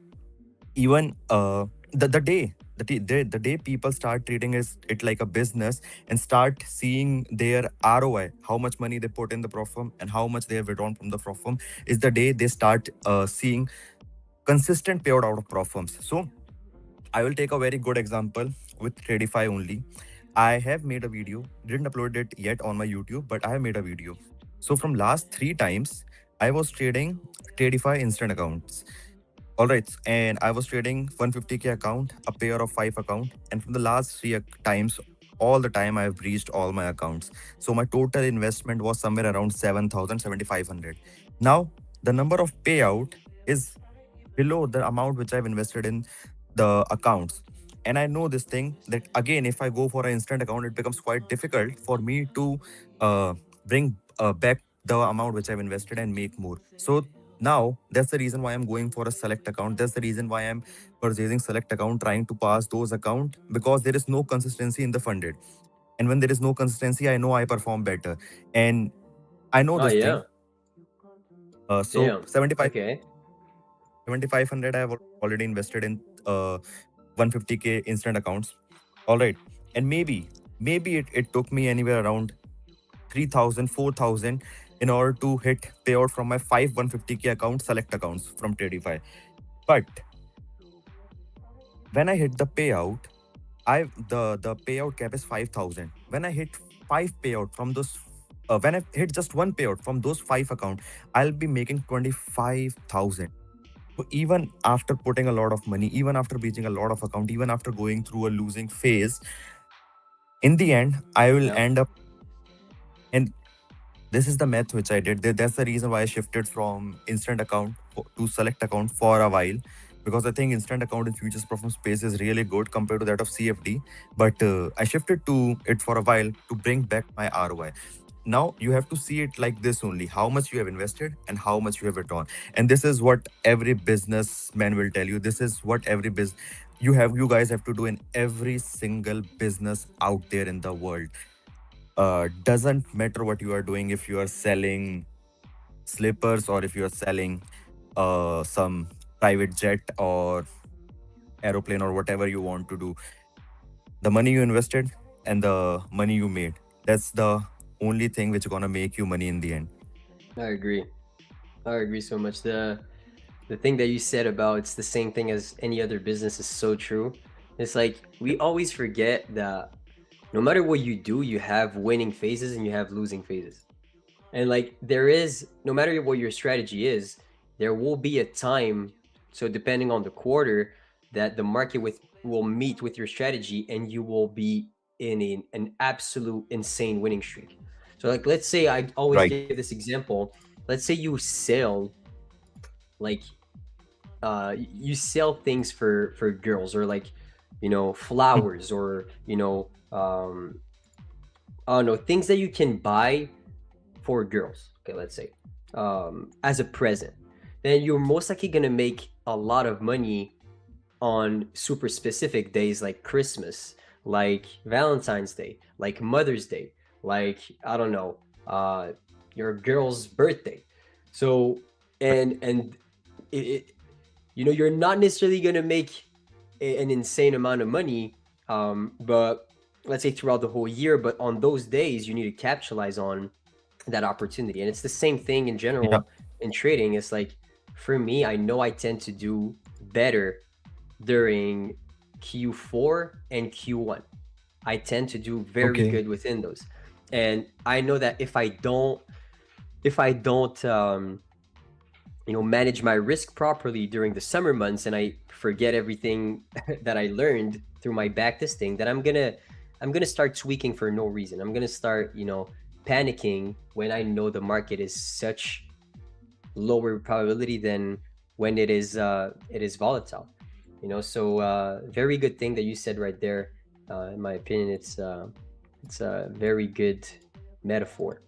even the day people start treating it like a business and start seeing their ROI, how much money they put in the Profirm and how much they have withdrawn from the Profirm, is the day they start seeing consistent payout out of Profirms. So I will take a very good example with Tradeify only. I have made a video, didn't upload it yet on my YouTube, but I have made a video. So from last 3 times, I was trading Tradeify instant accounts. All right. And I was trading 150K account, a pair of 5 account. And from the last times, all the time I've reached all my accounts. So my total investment was somewhere around 7,000, 7,500. Now, the number of payout is below the amount which I've invested in the accounts. And I know this thing that again, if I go for an instant account, it becomes quite difficult for me to bring back the amount which I've invested and make more. So now that's the reason why I'm going for a select account. That's the reason why I'm purchasing select account, trying to pass those account, because there is no consistency in the funded. And when there is no consistency, I know I perform better. And I know Oh this thing. yeah. So Damn. 75 Okay. 7,500 I have already invested in 150K instant accounts. All right. And maybe it took me anywhere around 3,000, 4,000 in order to hit payout from my five 150K accounts, select accounts from Tradeify. But when I hit the payout, the payout cap is 5,000. When I hit five payout from those, when I hit just one payout from those five account, I'll be making 25,000. So even after putting a lot of money, even after reaching a lot of account, even after going through a losing phase, in the end, I will Yeah. end up. And this is the math which I did. That's the reason why I shifted from instant account to select account for a while, because I think instant account in futures perform space is really good compared to that of CFD. But I shifted to it for a while to bring back my ROI. Now you have to see it like this only: how much you have invested and how much you have returned. And this is what every businessman will tell you. This is what every business you guys have to do in every single business out there in the world. Doesn't matter what you are doing, if you are selling slippers or if you are selling some private jet or aeroplane or whatever you want to do. The money you invested and the money you made, that's the only thing which gonna make you money in the end. I agree. I agree so much. The thing that you said about it's the same thing as any other business is so true. It's like we always forget that no matter what you do, you have winning phases and you have losing phases. And like there is, no matter what your strategy is, there will be a time. So depending on the quarter, that the market with will meet with your strategy, and you will be in an absolute insane winning streak. So like let's say I always Right. give this example. Let's say you sell like you sell things for girls, or like flowers, or I don't know, things that you can buy for girls, okay, let's say, as a present. Then you're most likely gonna make a lot of money on super specific days like Christmas, like Valentine's Day, like Mother's Day, like I don't know, your girl's birthday. So and it, you're not necessarily gonna make an insane amount of money, but let's say throughout the whole year. But on those days, you need to capitalize on that opportunity. And it's the same thing in Yeah. general in trading. It's like for me, I know I tend to do better during Q4 and Q1. I tend to do very Okay. good within those. And I know that if I don't manage my risk properly during the summer months, and I forget everything that I learned through my backtesting, that I'm gonna start tweaking for no reason. I'm gonna start panicking when I know the market is such lower probability than when it is volatile. So very good thing that you said right there. In my opinion, it's a very good metaphor.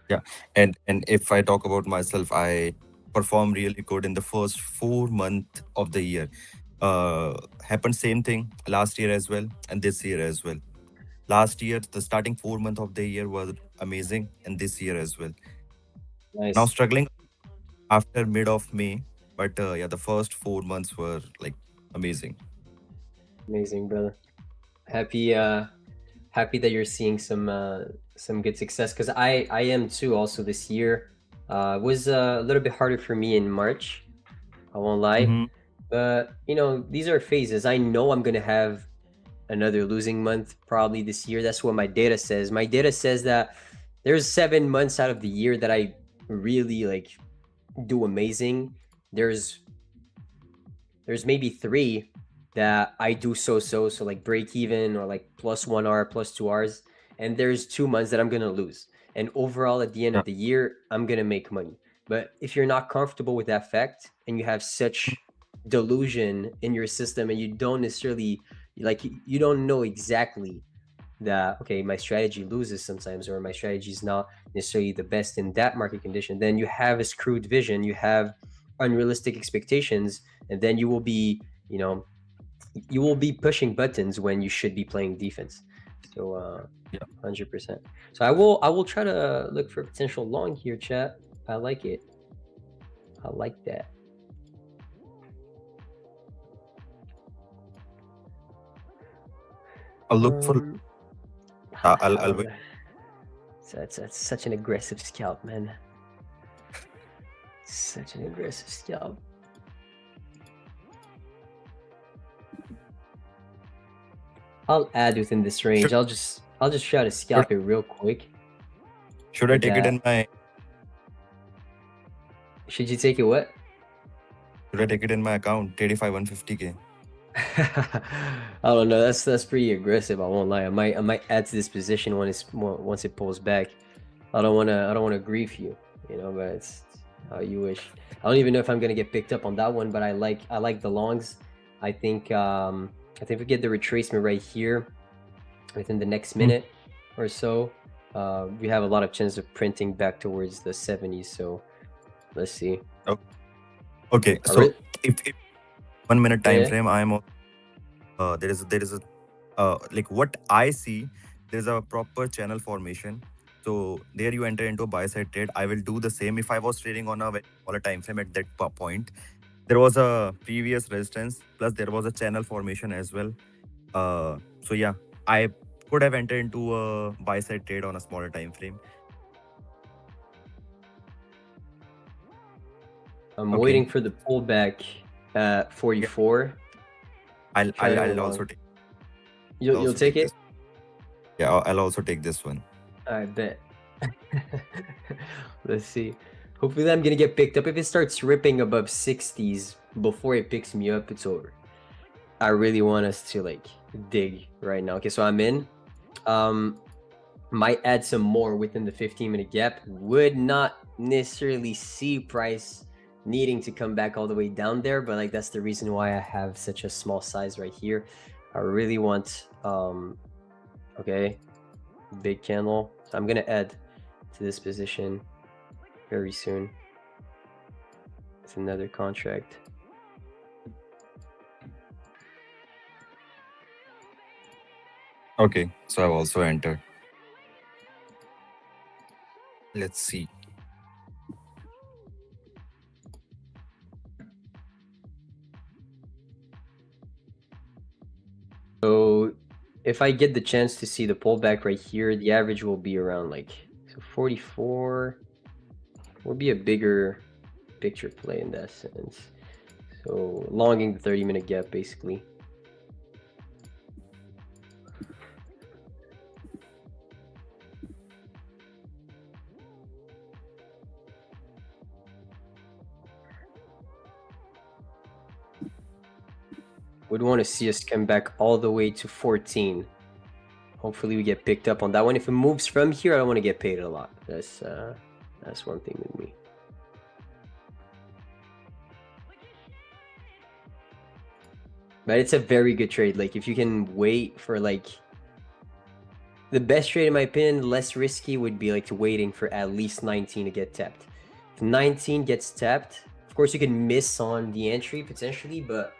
Yeah. And if I talk about myself, I perform really good in the first 4 months of the year. Happened same thing last year as well and this year as well. Last year, the starting 4 months of the year was amazing, and this year as well. Now Nice. struggling after mid of May, but yeah, the first 4 months were like amazing. Amazing, brother. Happy that you're seeing some good success, because I am too. Also this year was a little bit harder for me in March. I won't lie, Hmm. but these are phases. I know I'm gonna have another losing month probably this year. That's what my data says. My data says that there's 7 months out of the year that I really like do amazing. There's maybe three that I do so like break even, or like +1 hour, +2 hours, and there's 2 months that I'm gonna lose. And overall, at the end Yeah. of the year, I'm gonna make money. But if you're not comfortable with that fact, and you have such delusion in your system, and you don't necessarily like you don't know exactly that, okay, my strategy loses sometimes, or my strategy is not necessarily the best in that market condition, then you have a screwed vision, you have unrealistic expectations, and then you will be pushing buttons when you should be playing defense. So Yeah. 100%. So I will try to look for potential long here, chat. I like it. I like that. I'll look for. I'll wait. That's such an aggressive scalp, man. Such an aggressive scalp. I'll add within this range. I'll just try to scalp it real quick. Should I take it in my? Should you take it what? Should I take it in my account? Tradeify 150K. I don't know. That's pretty aggressive. I won't lie. I might add to this position once it pulls back. I don't wanna grief you, you know, but it's how you wish. I don't even know if I'm gonna get picked up on that one, but I like the longs. I think we get the retracement right here within the next minute or so. We have a lot of chance of printing back towards the 70s. So let's see. Okay, so if 1 minute time frame, I'm there is a like what I see, there's a proper channel formation. So there you enter into a buy side trade. I will do the same if I was trading on a very smaller time frame at that point. There was a previous resistance, plus there was a channel formation as well. So yeah, I could have entered into a buy side trade on a smaller time frame. I'm waiting for the pullback at 44. I'll also take. You'll take it? Yeah, I'll also take this one. I bet. Let's see. Hopefully I'm gonna get picked up. If it starts ripping above 60s before it picks me up, it's over. I really want us to like dig right now. Okay, so I'm in. Might add some more within the 15-minute gap. Would not necessarily see price needing to come back all the way down there, but like that's the reason why I have such a small size right here. I really want okay, big candle. So I'm gonna add to this position very soon. It's another contract. Okay, so I've also entered. Let's see. So if I get the chance to see the pullback right here, the average will be around like 44. Will be a bigger picture play in that sense. So longing the 30-minute gap basically. Would want to see us come back all the way to 14. Hopefully we get picked up on that one. If it moves from here, I don't want to get paid a lot. That's one thing with me. But it's a very good trade. Like if you can wait for like the best trade in my opinion, less risky would be like to waiting for at least 19 to get tapped. If 19 gets tapped, of course you can miss on the entry potentially, but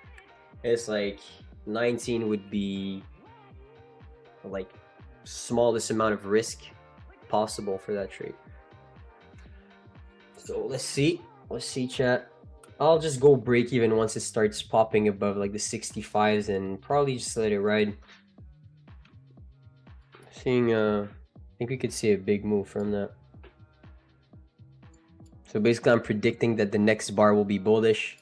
it's like 19 would be like smallest amount of risk possible for that trade. So let's see chat. I'll just go break even once it starts popping above like the 65s and probably just let it ride. Seeing I think we could see a big move from that. So basically I'm predicting that the next bar will be bullish.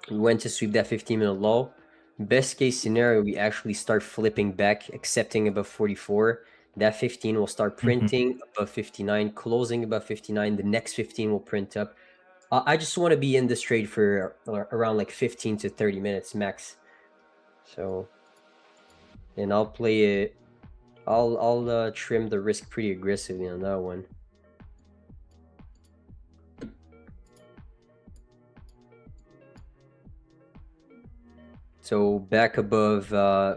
We went to sweep that 15-minute low. Best case scenario, we actually start flipping back, accepting above 44. That 15 will start printing above 59, closing above 59. The next 15 will print up. I just want to be in this trade for around like 15 to 30 minutes max. So, and I'll play it. I'll trim the risk pretty aggressively on that one. So back above,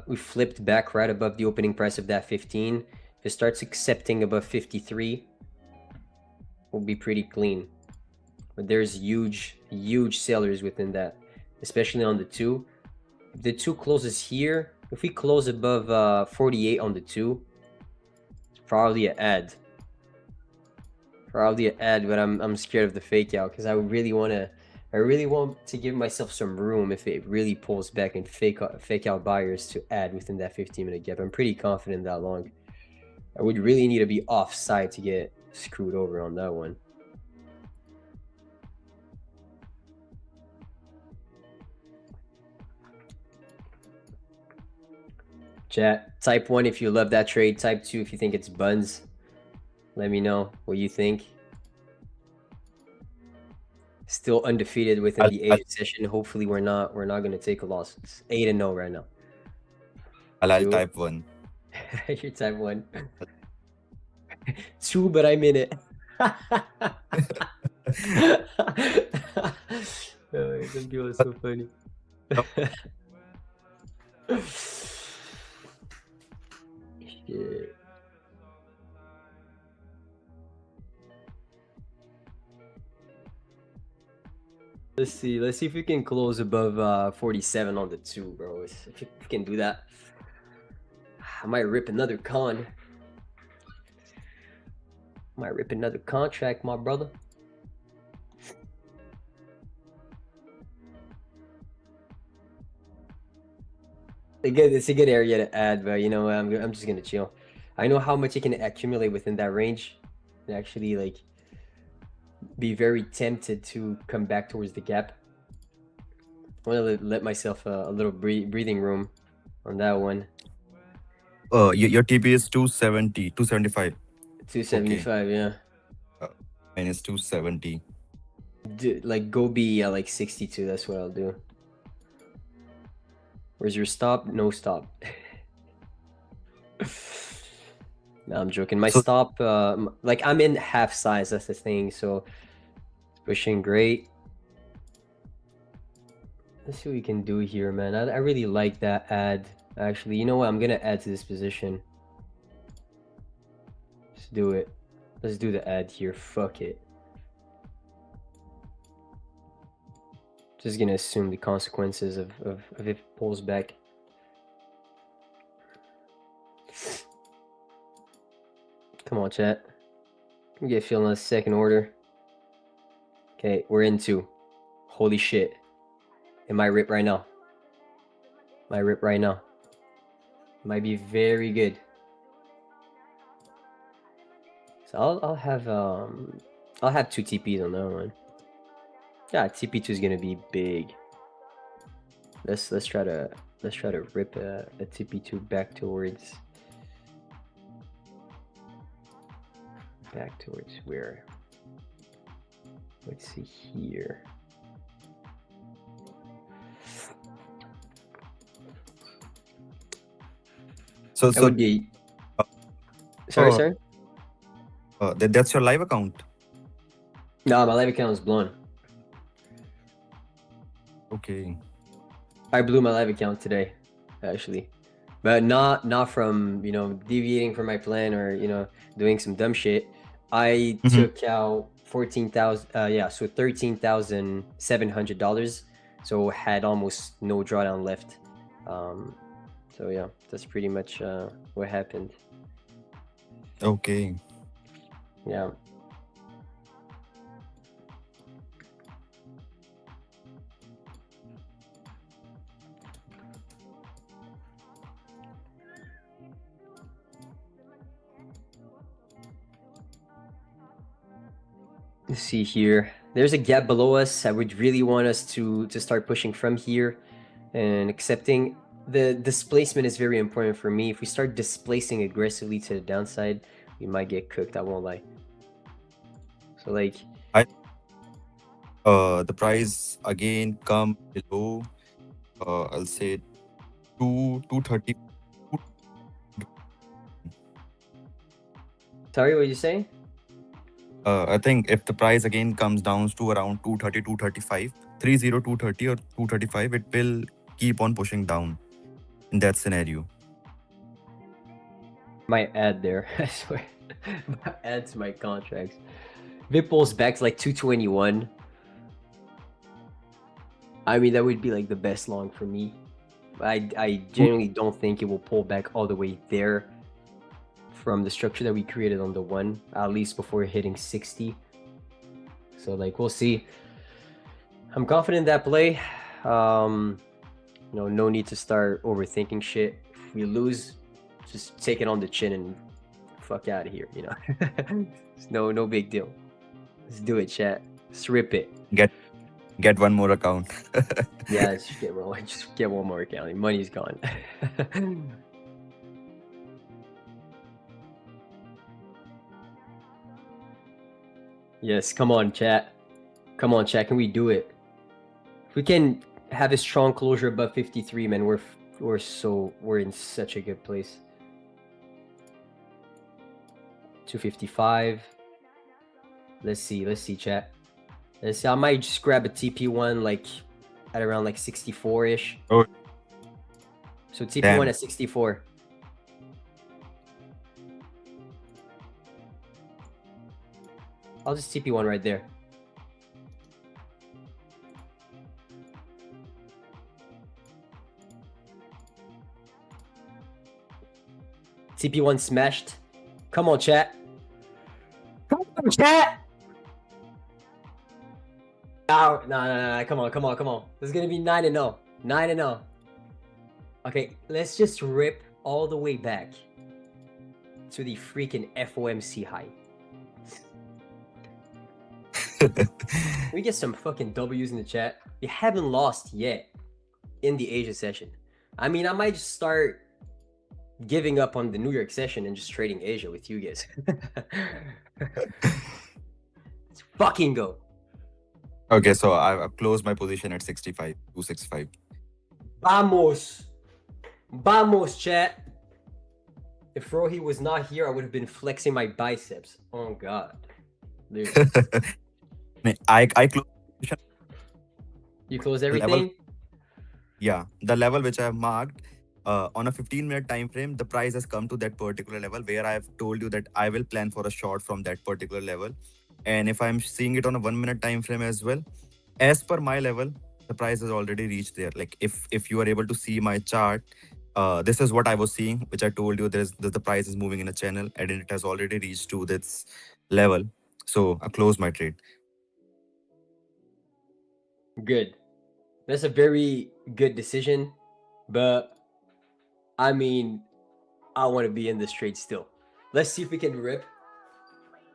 we flipped back right above the opening price of that 15. If it starts accepting above 53, we'll be pretty clean. But there's huge sellers within that, especially on the 2. If the 2 closes here, If we close above 48 on the 2, it's probably an ad. Probably an ad, but I'm scared of the fake out because I really want to give myself some room if it really pulls back and fake out buyers to add within that 15-minute gap. I'm pretty confident that long. I would really need to be offside to get screwed over on that one. Chat, type 1 if you love that trade. Type 2 if you think it's buns. Let me know what you think. Still undefeated within the 8th session. Hopefully we're not gonna take a loss. It's 8-0 right now. I'll type 1. You're type 1. 2, but I'm in it. Some people are so funny. Shit. Let's see if we can close above 47 on the 2, bro. If we can do that, I might rip another con. Might rip another contract, my brother. It's a good area to add, but you know, I'm just gonna chill. I know how much it can accumulate within that range, and actually like be very tempted to come back towards the gap. I want to let myself a little breathing room on that one. Your TP is 270, 275. 275, okay. Yeah. Mine is 270. Like go be at like 62. That's what I'll do. Where's your stop? No stop. No, I'm joking. My stop, like I'm in half size. That's the thing. So pushing great. Let's see what we can do here, man. I really like that ad. Actually, you know what? I'm gonna add to this position. Let's do it. Let's do the ad here. Fuck it. Just gonna assume the consequences of if it pulls back. Come on, chat. Let me get feeling a second order. Okay, we're in 2. Holy shit. It might rip right now. Might rip right now. Might be very good. So I'll have 2 TPs on that one. Yeah, TP2 is gonna be big. Let's try to rip a TP2 back towards where? Let's see here. So that would be. Sorry. That's your live account? No, my live account is blown. Okay. I blew my live account today, actually, but not from deviating from my plan or doing some dumb shit. I took out $14,000. So $13,700. So had almost no drawdown left. So yeah, that's pretty much what happened. Okay. Yeah. Let's see here. There's a gap below us. I would really want us to start pushing from here and accepting. The displacement is very important for me. If we start displacing aggressively to the downside, we might get cooked. I won't lie. So like, the price again come below. I'll say 230. Sorry, what did you say? I think if the price again comes down to around 230, 235, 230 or 235, it will keep on pushing down in that scenario. Might add there. I swear. Add to my contracts. If it pulls back to like 221, I mean, that would be like the best long for me. I genuinely don't think it will pull back all the way there from the structure that we created on the one, at least before hitting 60. So like we'll see. I'm confident in that play. No need to start overthinking shit. If we lose, just take it on the chin and fuck out of here, It's no big deal. Let's do it, chat. Let's rip it. Get one more account. Yeah, just get one more account. Money's gone. Yes, come on, chat. Come on, chat. Can we do it? If we can have a strong closure above 53, man, we're in such a good place. 255. Let's see, chat. Let's see. I might just grab a TP1 like at around like 64-ish. Oh. So TP1 Damn. at 64. I'll just TP1 right there. TP1 smashed. Come on, chat. Come on, chat. No. Come on. This is gonna be 9-0. 9-0. Okay, let's just rip all the way back to the freaking FOMC high. We get some fucking W's in the chat. We haven't lost yet in the Asia session. I mean, I might just start giving up on the New York session and just trading Asia with you guys. Let's fucking go. Okay, so I've closed my position at 65, 265. Vamos, chat. If Rohi was not here, I would have been flexing my biceps. Oh God. Dude. I closed. You close everything? Yeah, the level which I have marked on a 15-minute time frame, the price has come to that particular level where I have told you that I will plan for a short from that particular level. And if I'm seeing it on a 1-minute time frame as well, as per my level, the price has already reached there. Like if you are able to see my chart, this is what I was seeing, which I told you that the price is moving in a channel and it has already reached to this level. So I closed my trade. Good. That's a very good decision, but I mean, I want to be in this trade still. Let's see if we can rip.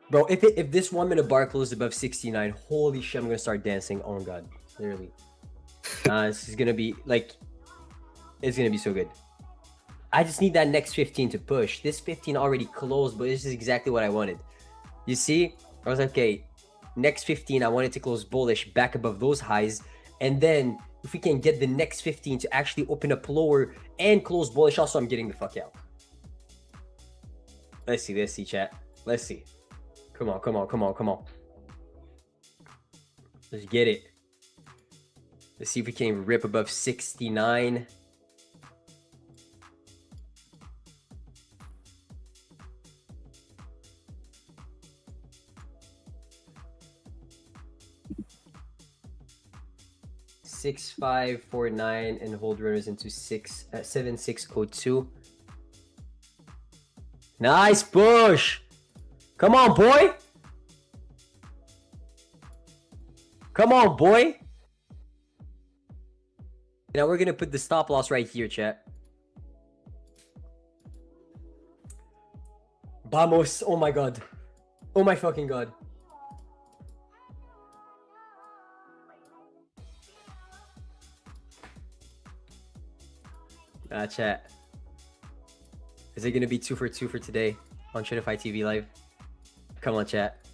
Bro, if this 1-minute bar closed above 69, holy shit, I'm gonna start dancing. Oh God, literally. This is gonna be like, it's gonna be so good. I just need that next 15 to push. This 15 already closed, but this is exactly what I wanted. You see, I was like, okay, next 15, I wanted to close bullish back above those highs. And then if we can get the next 15 to actually open up lower and close bullish, also I'm getting the fuck out. Let's see, chat. Let's see. Come on. Let's get it. Let's see if we can rip above 69. $6,549 and hold runners into 7602. Nice push. Come on, boy. Now we're gonna put the stop loss right here, chat. Vamos. Oh my God. Oh my fucking God. Chat. Is it gonna be 2 for 2 for today on Tradeify TV live? Come on, chat.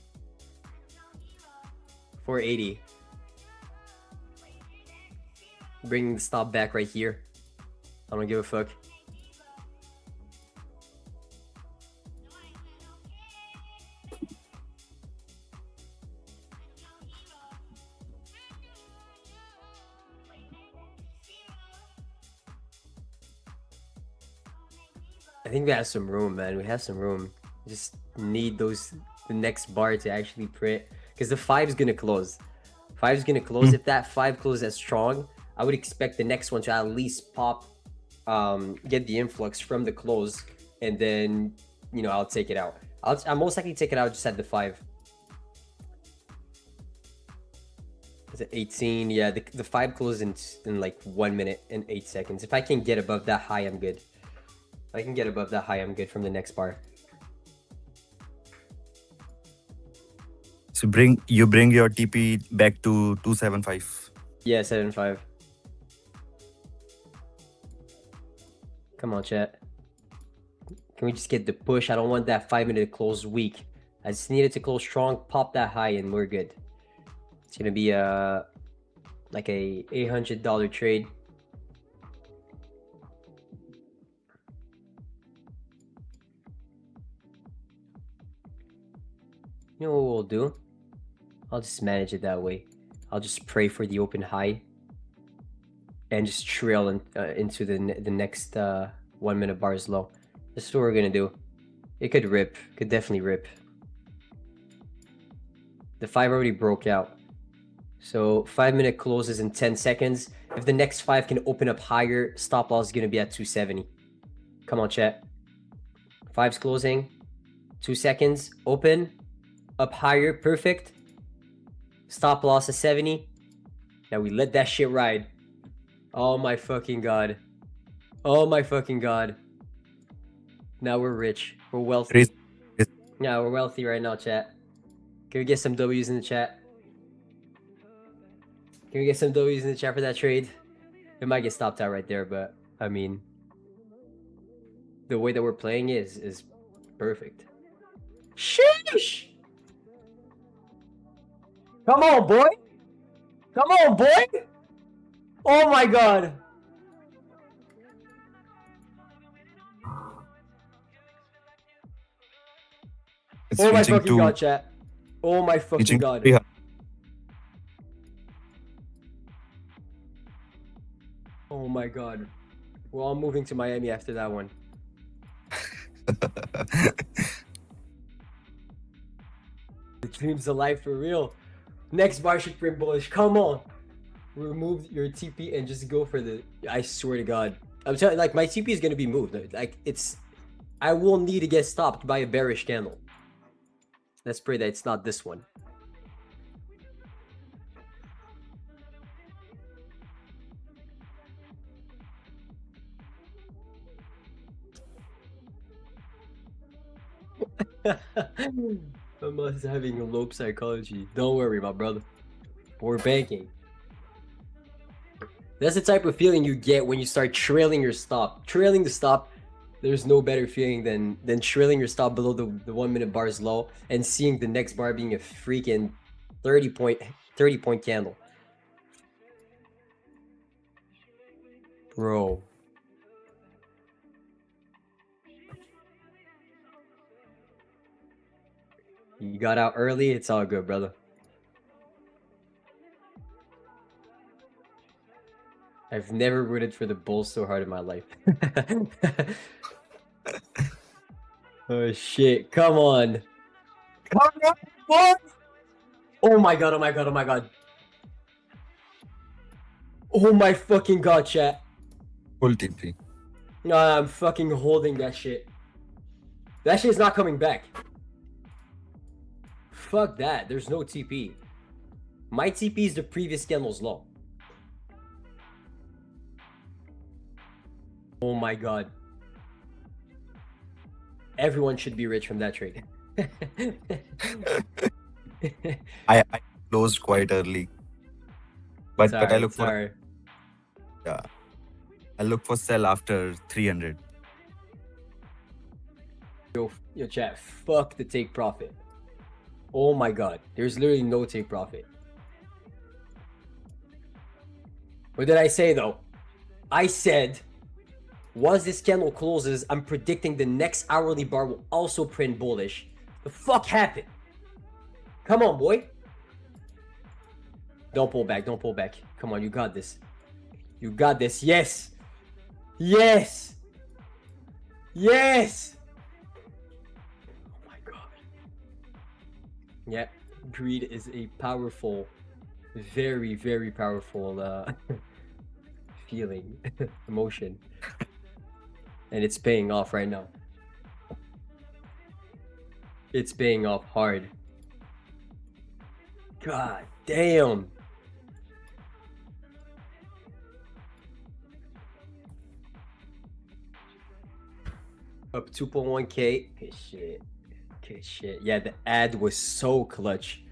480. Bringing the stop back right here. I don't give a fuck. I think we have some room, man. We have some room. Just need the next bar to actually print, because the 5 is gonna close. 5 is gonna close. If that 5 closes as strong, I would expect the next one to at least pop get the influx from the close, and then I'll take it out. I'll most likely take it out just at the 5. Is it 18? Yeah, the 5 closes in like 1 minute and 8 seconds. If I can get above that high, I'm good. If I can get above that high, I'm good from the next bar. So you bring your TP back to 275. Yeah, 7.5. Come on, chat. Can we just get the push? I don't want that 5-minute close weak. I just need it to close strong, pop that high, and we're good. It's gonna be like a $800 trade. You know what we'll do? I'll just manage it that way. I'll just pray for the open high and just trail into the next 1 minute bars low. This is what we're gonna do. It could rip, could definitely rip. The 5 already broke out. So 5-minute closes in 10 seconds. If the next 5 can open up higher, stop loss is gonna be at 270. Come on, chat. 5's closing. 2 seconds. Open. Up higher. Perfect. Stop loss is 70. Now we let that shit ride. Oh my fucking god. Oh my fucking god. Now we're rich. We're wealthy. Yeah, we're wealthy right now, chat. Can we get some W's in the chat? Can we get some W's in the chat for that trade? It might get stopped out right there, but I mean, the way that we're playing is perfect. Sheesh! Come on, boy! Come on, boy! Oh my god! It's Oh my reaching fucking god, chat. Oh my fucking god. Oh my god. Well, I'm moving to Miami after that one. The dream's alive for real. Next bar should print bullish. Come on. Remove your TP and just go for the... I swear to god. I'm telling you, like, my TP is going to be moved. Like, it's... I will need to get stopped by a bearish candle. Let's pray that it's not this one. I'm just having low psychology. Don't worry, my brother. We're banking. That's the type of feeling you get when you start trailing your stop. Trailing the stop, there's no better feeling than trailing your stop below the 1 minute bars low and seeing the next bar being a freaking 30 point candle. Bro. You got out early, it's all good, brother. I've never rooted for the Bulls so hard in my life. Oh shit, come on. Come on, boy! Oh my god, oh my god, oh my god. Oh my fucking god, chat. Full TP. No, I'm fucking holding that shit. That shit's not coming back. Fuck that, there's no TP. My TP is the previous candle's low. Oh my god. Everyone should be rich from that trade. I closed quite early. But I look for I look for sell after 300. Yo chat, fuck the take profit. Oh my god, there's literally no take profit. What did I say though? I said once this candle closes, I'm predicting the next hourly bar will also print bullish. The fuck happened? Come on, boy. Don't pull back. Don't pull back. Come on, you got this. You got this. Yes. Yes. Yes. Oh my god. Yeah, greed is a powerful, very, very powerful feeling, emotion. And it's paying off right now. It's paying off hard. God damn. Up 2.1K. Good shit. Good shit. Yeah, the ad was so clutch.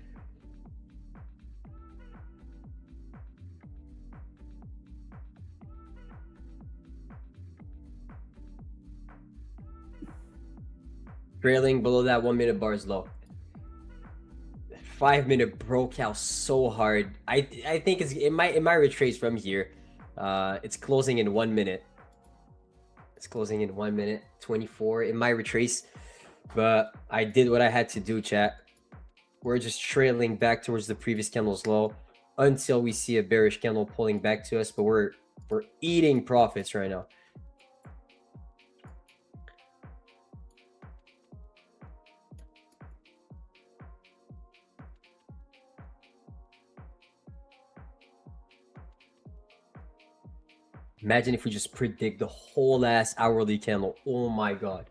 Trailing below that 1 minute bar is low. 5 minute broke out so hard. I think it might retrace from here. It's closing in 1 minute. It's closing in 1 minute 24. It might retrace, but I did what I had to do, chat. We're just trailing back towards the previous candle's low until we see a bearish candle pulling back to us, but we're eating profits right now. Imagine if we just predict the whole ass hourly candle. Oh my god.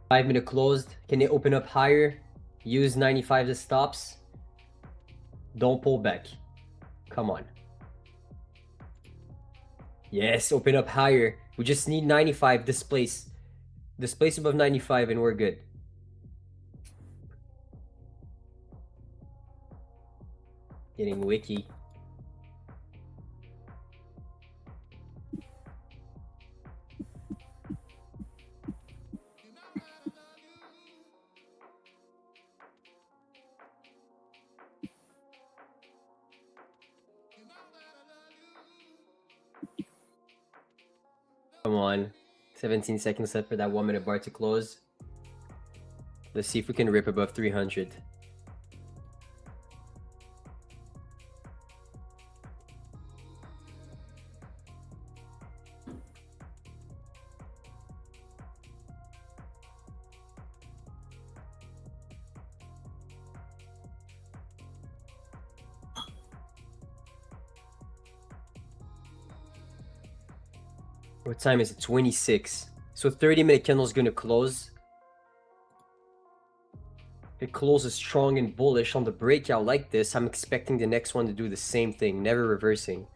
Five-minute closed. Can it open up higher? Use 95 as stops. Don't pull back. Come on. Yes, open up higher. We just need 95 displace. Displace above 95 and we're good. Getting wiki. Come on. 17 seconds left for that 1 minute bar to close. Let's see if we can rip above 300. What time is it? 26. So 30-minute candle is going to close. It closes strong and bullish on the breakout like this. I'm expecting the next one to do the same thing, never reversing.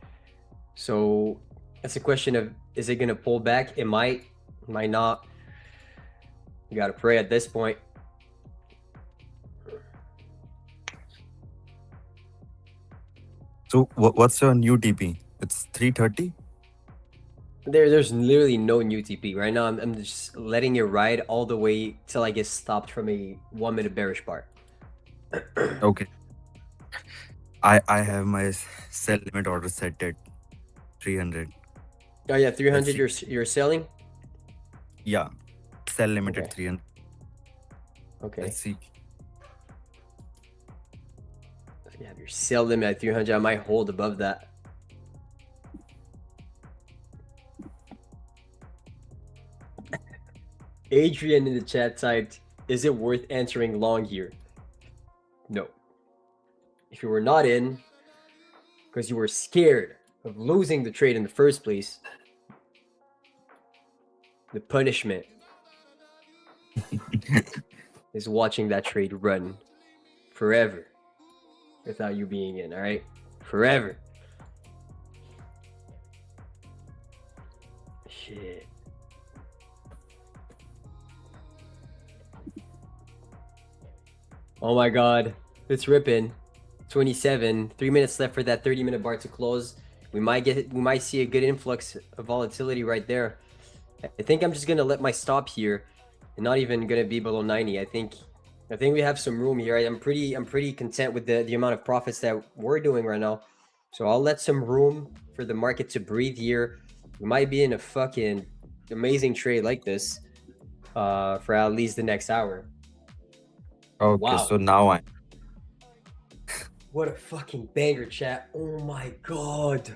So it's a question of, is it going to pull back? It might not. You got to pray at this point. So what's your new TP? It's 330? There's literally no new TP right now. I'm just letting it ride all the way till I get stopped from a 1 minute bearish bar. Okay. I have my sell limit order set at 300. Oh yeah, 300 you're selling? Yeah. Sell limit Okay. at 300. Okay. Let's see. If you have your sell limit at 300, I might hold above that. Adrian in the chat typed, is it worth entering long here? No. If you were not in, because you were scared of losing the trade in the first place, the punishment is watching that trade run forever without you being in, all right? Forever. Shit. Oh my god, it's ripping. 27, 3 minutes left for that 30-minute bar to close. We might see a good influx of volatility right there. I think I'm just gonna let my stop here and not even gonna be below 90. I think we have some room here. I'm pretty content with the amount of profits that we're doing right now. So I'll let some room for the market to breathe here. We might be in a fucking amazing trade like this for at least the next hour. Okay, Wow. so now What a fucking banger, chat. Oh my god.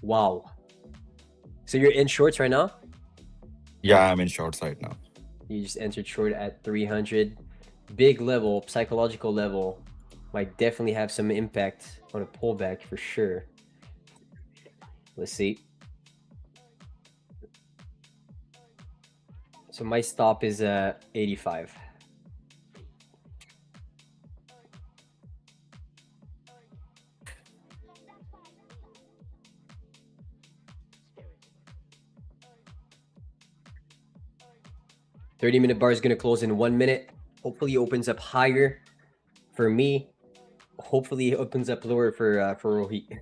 Wow. So you're in shorts right now? yeah, I'm in shorts right now. You just entered short at 300. Big level, psychological level. Might definitely have some impact on a pullback for sure. Let's see. So my stop is 85. $30-minute bar is going to close in 1 minute. Hopefully it opens up higher for me. Hopefully it opens up lower for Rohit.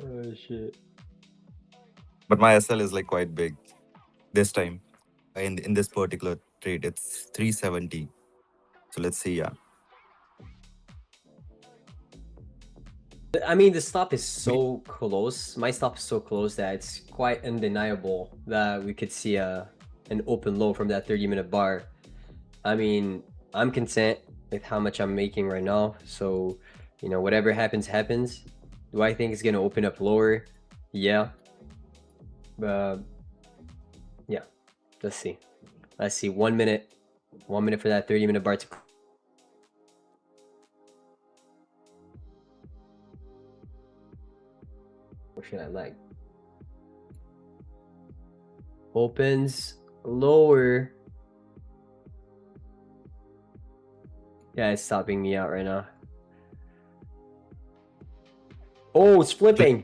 Oh shit. But my SL is like quite big this time. In this particular trade, it's 370. So let's see. Yeah. I mean, the stop is so close. My stop is so close that it's quite undeniable that we could see an open low from that 30-minute bar. I mean, I'm content with how much I'm making right now. So, you know, whatever happens, happens. Do I think it's going to open up lower? Yeah. Yeah. Let's see. Let's see. 1 minute. 1 minute for that 30-minute bar to. What should I like? Opens lower. Yeah, it's stopping me out right now. Oh, it's flipping.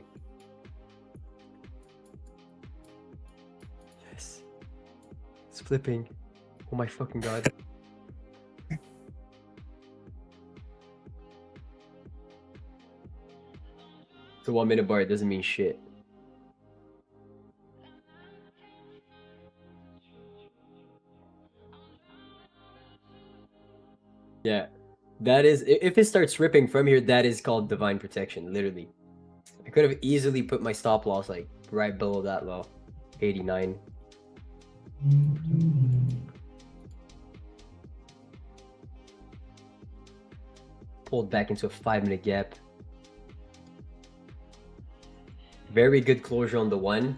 Yes. It's flipping. Oh my fucking god. It's a 1 minute bar. It doesn't mean shit. Yeah. That is, if it starts ripping from here, that is called divine protection, literally. I could have easily put my stop loss like right below that low, 89. Pulled back into a 5-minute gap. Very good closure on the one.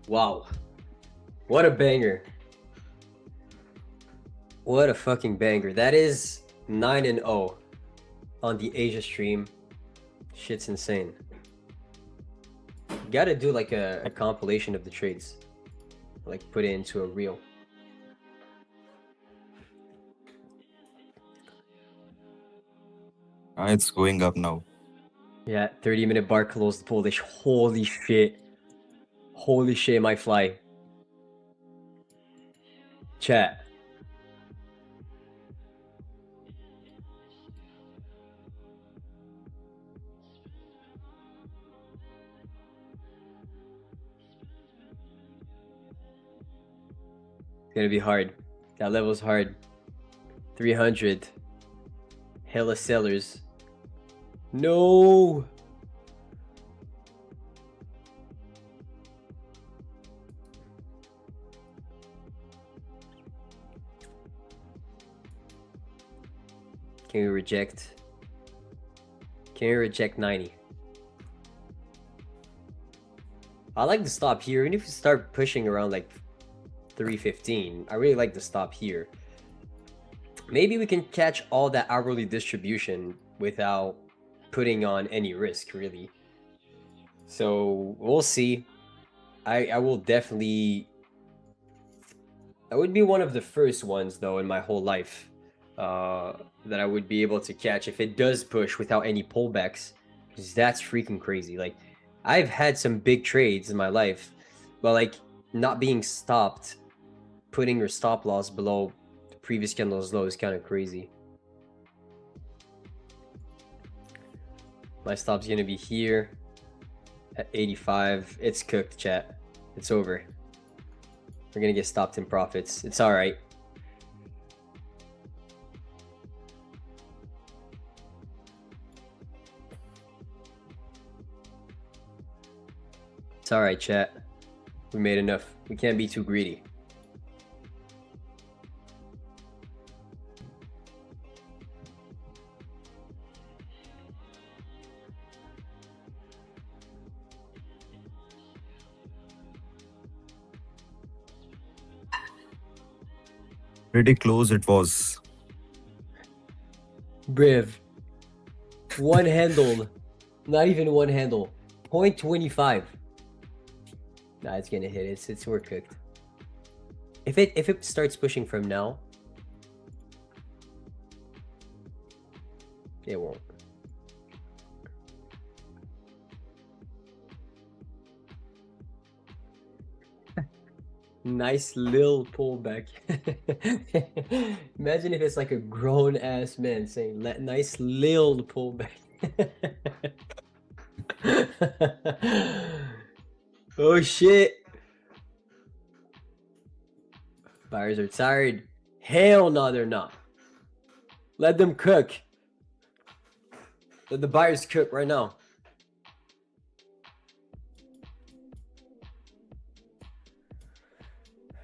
Wow. What a banger. What a fucking banger. That is 9-0 on the Asia stream. Shit's insane. Gotta do like a compilation of the trades. Like put it into a reel. It's going up now. Yeah, 30-minute bar closed bullish. Holy shit. Holy shit, my fly. Chat. It's gonna be hard. That level's hard. 300. Hella sellers. No! Can we reject? Can we reject 90? I like the stop here. Even if you start pushing around like 315, I really like the stop here. Maybe we can catch all that hourly distribution without putting on any risk, really. So we'll see. I will definitely. I would be one of the first ones though in my whole life that I would be able to catch if it does push without any pullbacks, because that's freaking crazy. Like I've had some big trades in my life, but like not being stopped, putting your stop loss below the previous candle's low is kind of crazy. My stop's gonna be here at 85. It's cooked, chat. It's over. We're gonna get stopped in profits. It's all right. It's all right, chat. We made enough. We can't be too greedy. Pretty close it was. Briv. One handled. Not even one handle. 0.25. Nah, it's gonna hit. We're cooked. If it starts pushing from now, it won't. Nice little pullback. Imagine if it's like a grown ass man saying nice little pullback. Oh shit. Buyers are tired. Hell no, they're not. Let them cook. Let the buyers cook right now.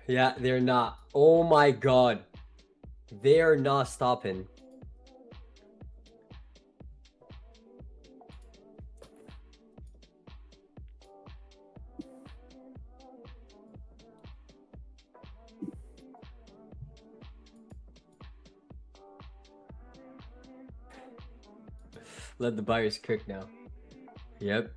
Yeah, they're not. Oh my god. They're not stopping. Let the buyers cook now. Yep.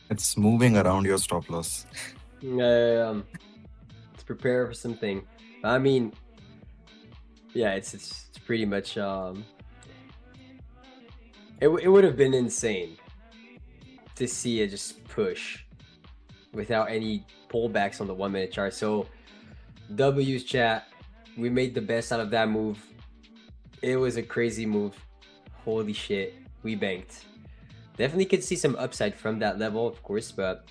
It's moving around your stop loss. Let's prepare for something. I mean, yeah, it's pretty much it would have been insane to see it just push without any pullbacks on the 1 minute chart. So W's chat, we made the best out of that move. It was a crazy move. Holy shit, we banked. Definitely could see some upside from that level, of course, but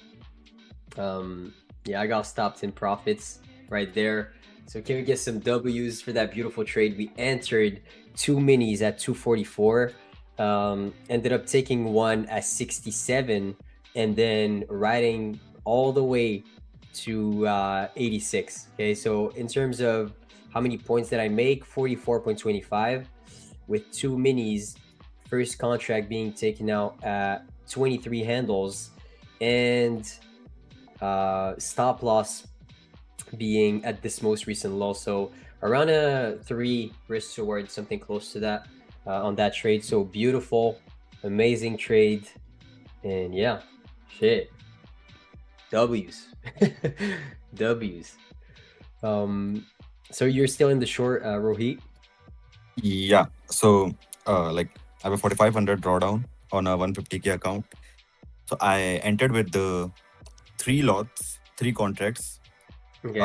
yeah, I got stopped in profits right there. So can we get some W's for that beautiful trade? We entered 2 minis at 244, ended up taking one at 67, and then riding all the way to 86. Okay, so in terms of how many points did I make? 44.25 with 2 minis. First contract being taken out at 23 handles, and stop loss being at this most recent low. So around a 3 risk reward, something close to that on that trade. So beautiful, amazing trade. And yeah, shit. W's. W's. So you're still in the short, Rohit? Yeah. So like I have a 4500 drawdown on a 150k account. So I entered with the 3 lots, 3 contracts. Okay.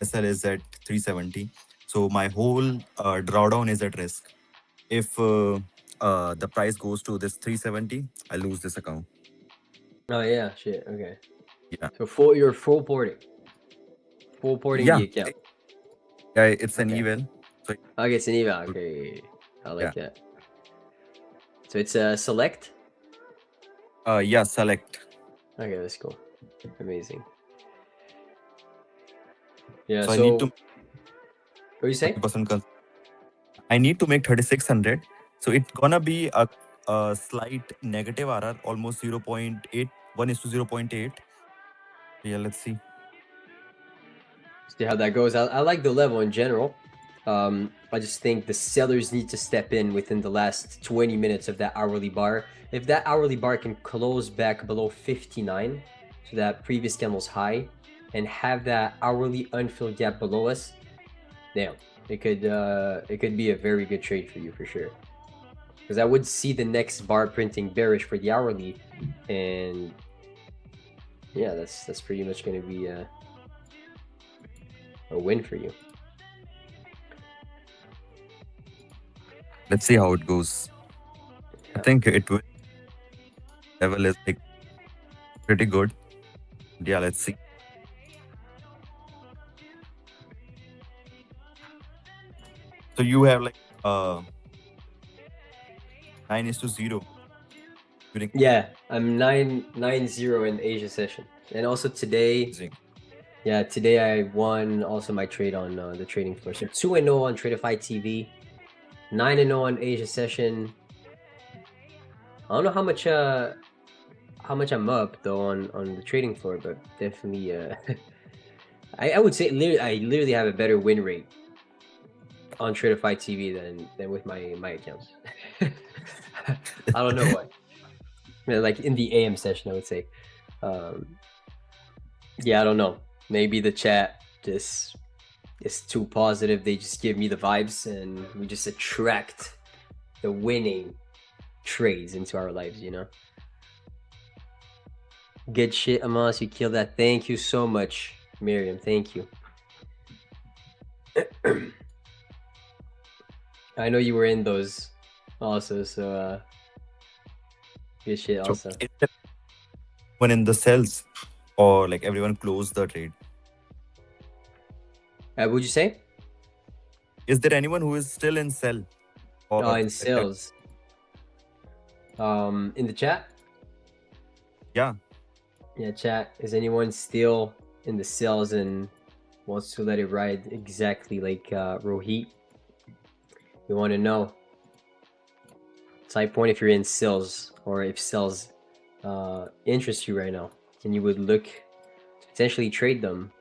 SL is at 370. So my whole drawdown is at risk. If the price goes to this 370, I lose this account. Oh yeah, shit. Okay. Yeah. So you're full porting. Full porting Yeah. the account. Yeah, it's an Okay. eval. So Okay, it's an eval. Okay, I like that. So it's a select. yeah, select. Okay, let's go. Amazing. Yeah. So I So need to what you say? 30% I need to make 3600. So it's gonna be a slight negative RR, almost 0.8, 1 is to 0.8. Yeah, let's see. See how that goes. I like the level in general. I just think the sellers need to step in within the last 20 minutes of that hourly bar. If that hourly bar can close back below 59, so that previous candle's high, and have that hourly unfilled gap below us, damn, it could be a very good trade for you for sure. Because I would see the next bar printing bearish for the hourly, and yeah, that's pretty much going to be a win for you. Let's see how it goes. I think it will. Level is like pretty good. Yeah, let's see. So you have like 9:0 during Yeah, I'm 9-0 in Asia session, and also today, using. yeah, today I won also my trade on the trading floor. So 2-0 on Tradeify TV, 9-0 on Asia session. I don't know how much I'm up though on the trading floor, but definitely I would say I literally have a better win rate on Tradeify TV than with my accounts. I don't know why. Like in the AM session, I would say. Um, yeah, I don't know. Maybe the chat just is too positive. They just give me the vibes, and we just attract the winning trades into our lives. You know. Good shit, Amos. You killed that. Thank you so much, Miriam. Thank you. I know you were in those also, so good shit So also. is there anyone in the cells, or like everyone closed the trade? Would you say? Is there anyone who is still in cell, or In sales. In the chat? yeah, Yeah, chat. Is anyone still in the cells and wants to let it ride exactly like Rohit? We want to know. Type one if you're in sales, or if sales interest you right now, and you would look to potentially trade them.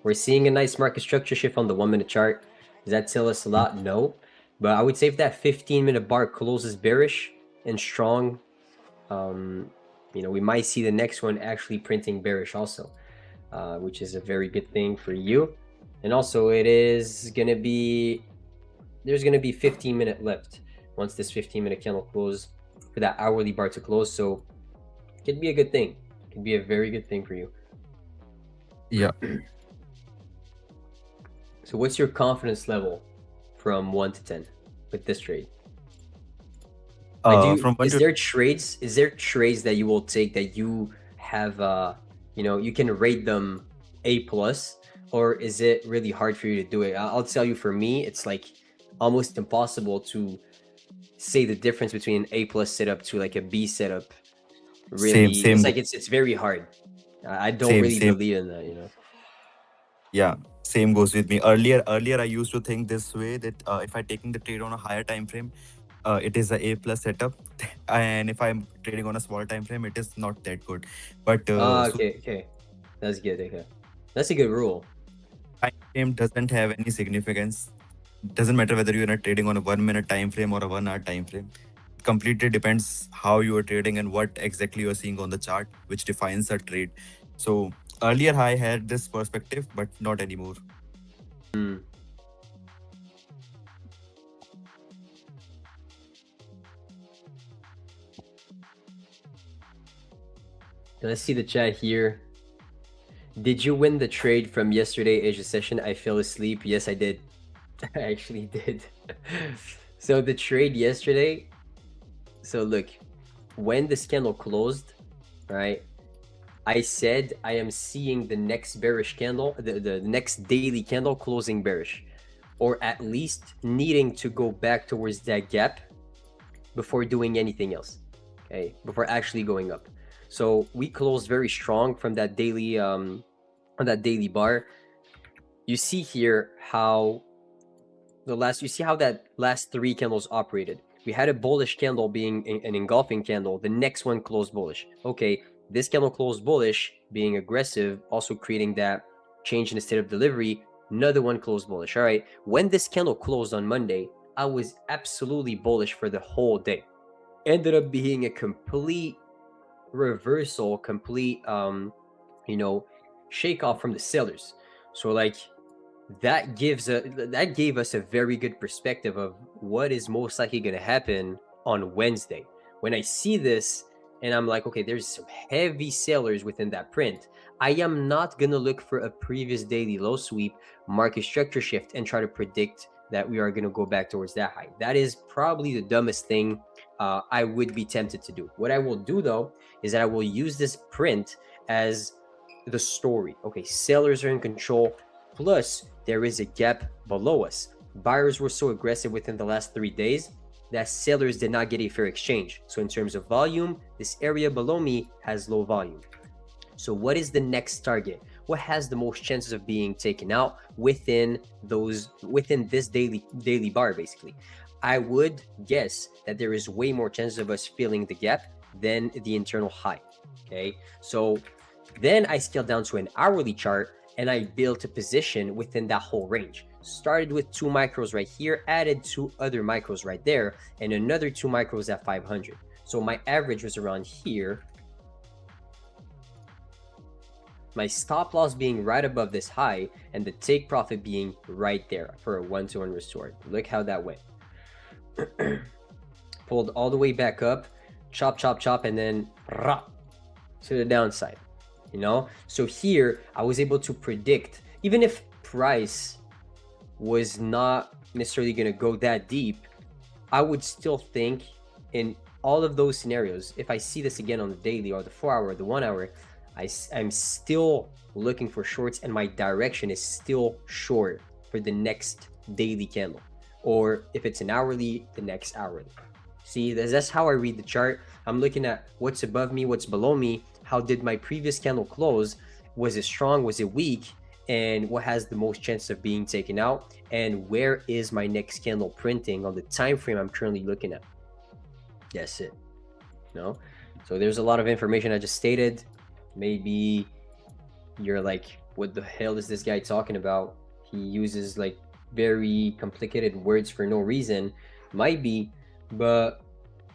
We're seeing a nice market structure shift on the 1-minute chart. Does that tell us a lot? No. But I would say if that 15-minute bar closes bearish and strong, we might see the next one actually printing bearish also, which is a very good thing for you. And also there's going to be 15-minute left once this 15-minute candle closes for that hourly bar to close. So it could be a good thing. It could be a very good thing for you. yeah. So what's your confidence level from 1 to 10 with this trade? From one Is to there trades that you will take that you have you can rate them A plus, or is it really hard for you to do it? I'll tell you, for me, it's like almost impossible to say the difference between an A plus setup to like a B setup. Really, same it's like it's very hard. I don't same really same believe in that. yeah, same goes with me. Earlier I used to think this way, that if I taking the trade on a higher time frame, it is a plus setup, and if I'm trading on a small time frame, it is not that good. But Okay, that's good. Okay, that's a good rule. time frame doesn't have any significance. Doesn't matter whether you're trading on a 1 minute time frame or a 1 hour time frame. Completely depends how you are trading and what exactly you are seeing on the chart, which defines a trade. So earlier I had this perspective, but not anymore. Mm. Let's see the chat here. Did you win the trade from yesterday Asia session? I fell asleep. Yes, I did. I actually did. So the trade yesterday. So look, when this candle closed, right? I said I am seeing the next bearish candle, the next daily candle closing bearish, or at least needing to go back towards that gap before doing anything else. Okay, before actually going up. So we closed very strong from that daily on that daily bar. You see here how you see how that last 3 candles operated. We had a bullish candle being an engulfing candle. The next one closed bullish. Okay, this candle closed bullish, being aggressive, also creating that change in the state of delivery. Another one closed bullish. All right, when this candle closed on Monday, I was absolutely bullish for the whole day. Ended up being a complete reversal, complete shake off from the sellers. So like that gave us a very good perspective of what is most likely going to happen on Wednesday. When I see this and I'm like, okay, there's some heavy sellers within that print, I am not going to look for a previous daily low sweep, market structure shift, and try to predict that we are going to go back towards that high. That is probably the dumbest thing I would be tempted to do. What I will do though is that I will use this print as the story. Okay, sellers are in control, plus there is a gap below us. buyers were so aggressive within the last 3 days that sellers did not get a fair exchange. So in terms of volume, this area below me has low volume. So what is the next target? What has the most chances of being taken out within this daily bar, basically? I would guess that there is way more chances of us filling the gap than the internal high. Okay, so then I scaled down to an hourly chart and I built a position within that whole range. Started with 2 micros right here, added 2 other micros right there, and another 2 micros at 500. So my average was around here. My stop loss being right above this high and the take profit being right there for a 1-to-1 restored. Look how that went. Pulled all the way back up, chop, chop, chop, and then to the downside. So here I was able to predict, even if price was not necessarily going to go that deep, I would still think in all of those scenarios, if I see this again on the daily or the 4-hour or the 1-hour, I'm still looking for shorts, and my direction is still short for the next daily candle, or if it's an hourly, the next hourly. See, that's how I read the chart. I'm looking at what's above me, what's below me, how did my previous candle close, was it strong, was it weak, and what has the most chance of being taken out, and where is my next candle printing on the time frame I'm currently looking at. That's it. So there's a lot of information I just stated. Maybe you're like, what the hell is this guy talking about? He uses like very complicated words for no reason. Might be, but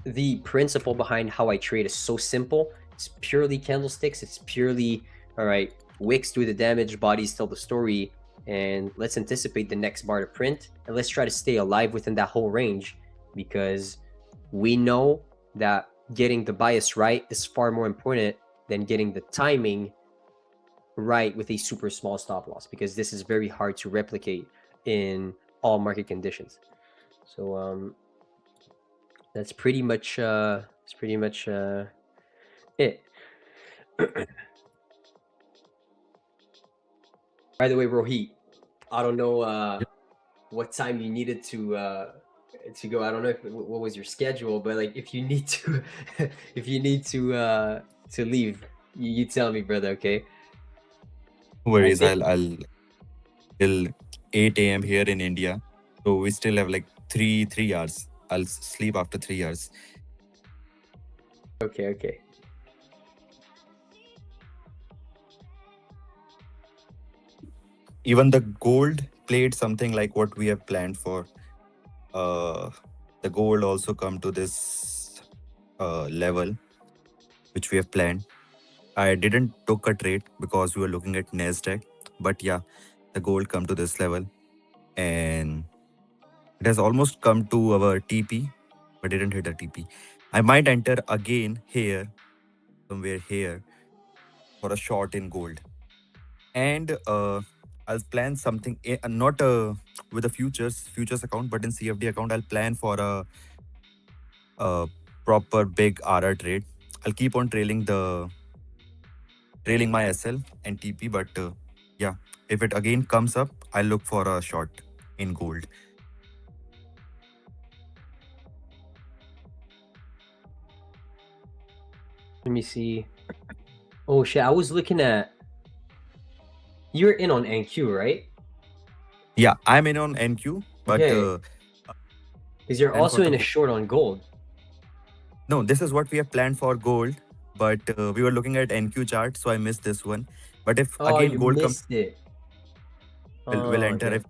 the principle behind how I trade is so simple. It's purely candlesticks. It's purely, all right, wicks do the damage, bodies tell the story, and let's anticipate the next bar to print, and let's try to stay alive within that whole range, because we know that getting the bias right is far more important than getting the timing right with a super small stop loss, because this is very hard to replicate in all market conditions. So that's pretty much it. By the way, Rohit, I don't know what time you needed to go. I don't know what was your schedule, but like if you need to to leave, you tell me, brother. Okay. No worries. I'll till 8 a.m. here in India, so we still have like three hours. I'll sleep after 3 hours. Okay. Even the gold played something like what we have planned for. The gold also come to this level which we have planned. I didn't took a trade because we were looking at Nasdaq, but yeah, the gold come to this level, and it has almost come to our TP, but didn't hit a TP. I might enter again here, somewhere here, for a short in gold, and I'll plan something not with a futures account, but in CFD account. I'll plan for a proper big RR trade. I'll keep on trailing my SL and TP, but yeah, if it again comes up, I'll look for a short in gold. Let me see. Oh shit, I was looking at, you're in on NQ, right? Yeah, I'm in on NQ, but Okay. Because you're and also for the in a short on gold. no, this is what we have planned for gold, but we were looking at NQ chart, so I missed this one. But if Oh, again you gold comes, missed it. we'll Oh, enter. damn. If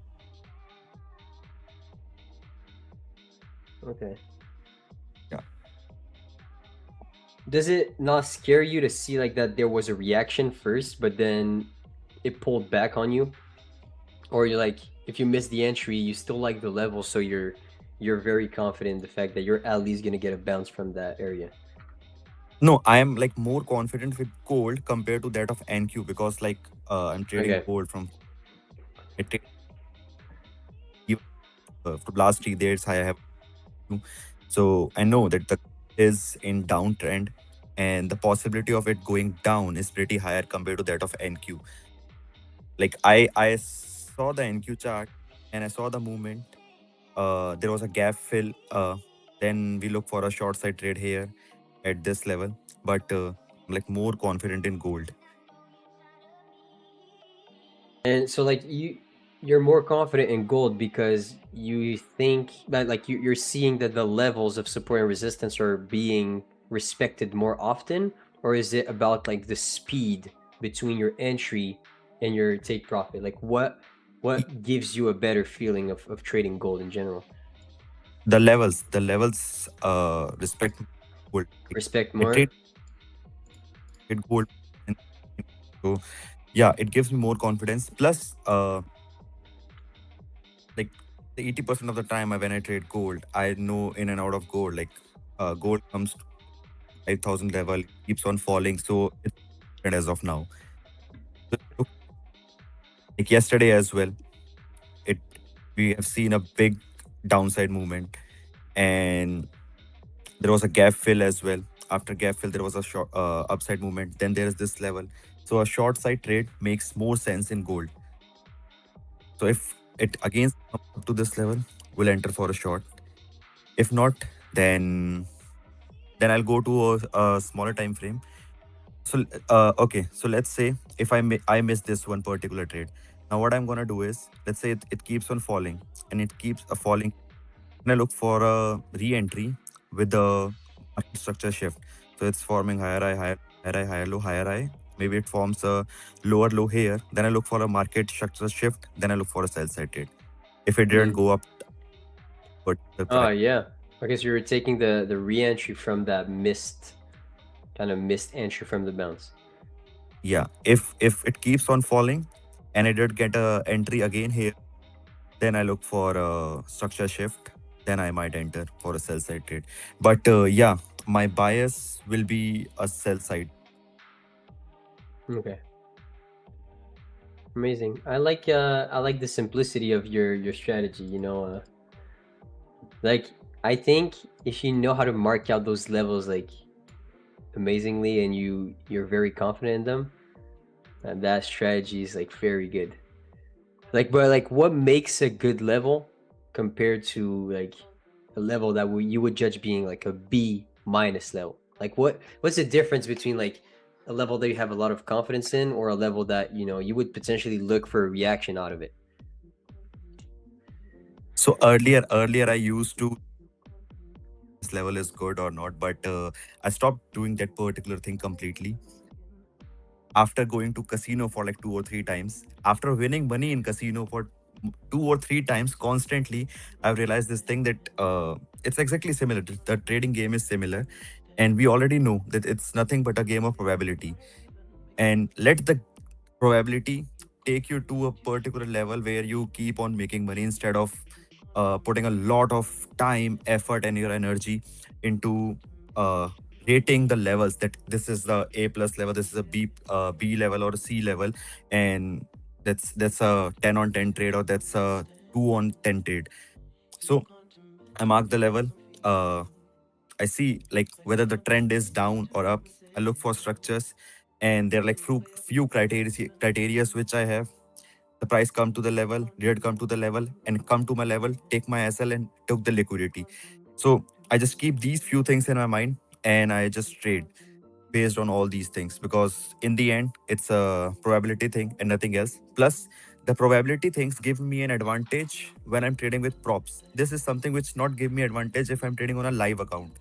Okay. yeah, Does it not scare you to see like that there was a reaction first, but then it pulled back on you? Or you're like, if you miss the entry, you still like the level, so you're very confident in the fact that you're at least gonna get a bounce from that area. no, I am like more confident with gold compared to that of NQ, because like I'm trading Okay. gold from it from last 3 days. I have, so I know that the is in downtrend, and the possibility of it going down is pretty higher compared to that of NQ. Like I saw the NQ chart, and I saw the movement. There was a gap fill. Then we look for a short side trade here at this level, but like more confident in gold. And so like you're more confident in gold because you think that like you're seeing that the levels of support and resistance are being respected more often, or is it about like the speed between your entry and your take profit? Like what gives you a better feeling of trading gold in general? The levels respect gold. Like, Respect I more? trade gold, and so yeah, it gives me more confidence. Plus, like the 80% of the time when I trade gold, I know in and out of gold. Like gold comes to 5,000 level, keeps on falling, so it's as of now. So, look, like yesterday as well, it we have seen a big downside movement, and there was a gap fill as well. After gap fill, there was a short upside movement. Then there is this level. So a short side trade makes more sense in gold. So if it again comes up to this level, we'll enter for a short. If not, then I'll go to a smaller time frame. So okay, so let's say if I miss this one particular trade. Now what I'm gonna do is, let's say it keeps on falling and it keeps falling. And I look for a re-entry with the market structure shift. So it's forming higher low, higher high. Maybe it forms a lower low here. Then I look for a market structure shift. Then I look for a sell side trade. If it didn't Mm. go up, but the Oh price, yeah. I guess you were taking the re-entry from that missed kind of missed entry from the bounce. yeah. If it keeps on falling, and I did get a entry again here, then I look for a structure shift. Then I might enter for a sell side trade. But yeah, my bias will be a sell side. Okay. Amazing. I like the simplicity of your strategy, you know. Like I think if you know how to mark out those levels like amazingly and you're very confident in them, that strategy is like very good. Like but like what makes a good level compared to like a level that you would judge being like a B minus level? Like what's the difference between like a level that you have a lot of confidence in or a level that, you know, you would potentially look for a reaction out of it? So earlier I used to this level is good or not, but I stopped doing that particular thing completely. After going to casino for like 2 or 3 times, after winning money in casino for 2 or 3 times constantly, I've realized this thing that it's exactly similar. The trading game is similar, and we already know that it's nothing but a game of probability. And let the probability take you to a particular level where you keep on making money instead of putting a lot of time, effort, and your energy into uh, rating the levels, that this is the A plus level, this is a B level or a C level, and that's a 10 on 10 trade, or that's a 2 on 10 trade. So I mark the level. I see like whether the trend is down or up. I look for structures, and there are like few criterias which I have. The price come to the level, did come to the level, and come to my level, take my SL and took the liquidity. So I just keep these few things in my mind, and I just trade based on all these things, because in the end it's a probability thing and nothing else. Plus the probability things give me an advantage when I'm trading with props. This is something which not give me advantage if I'm trading on a live account,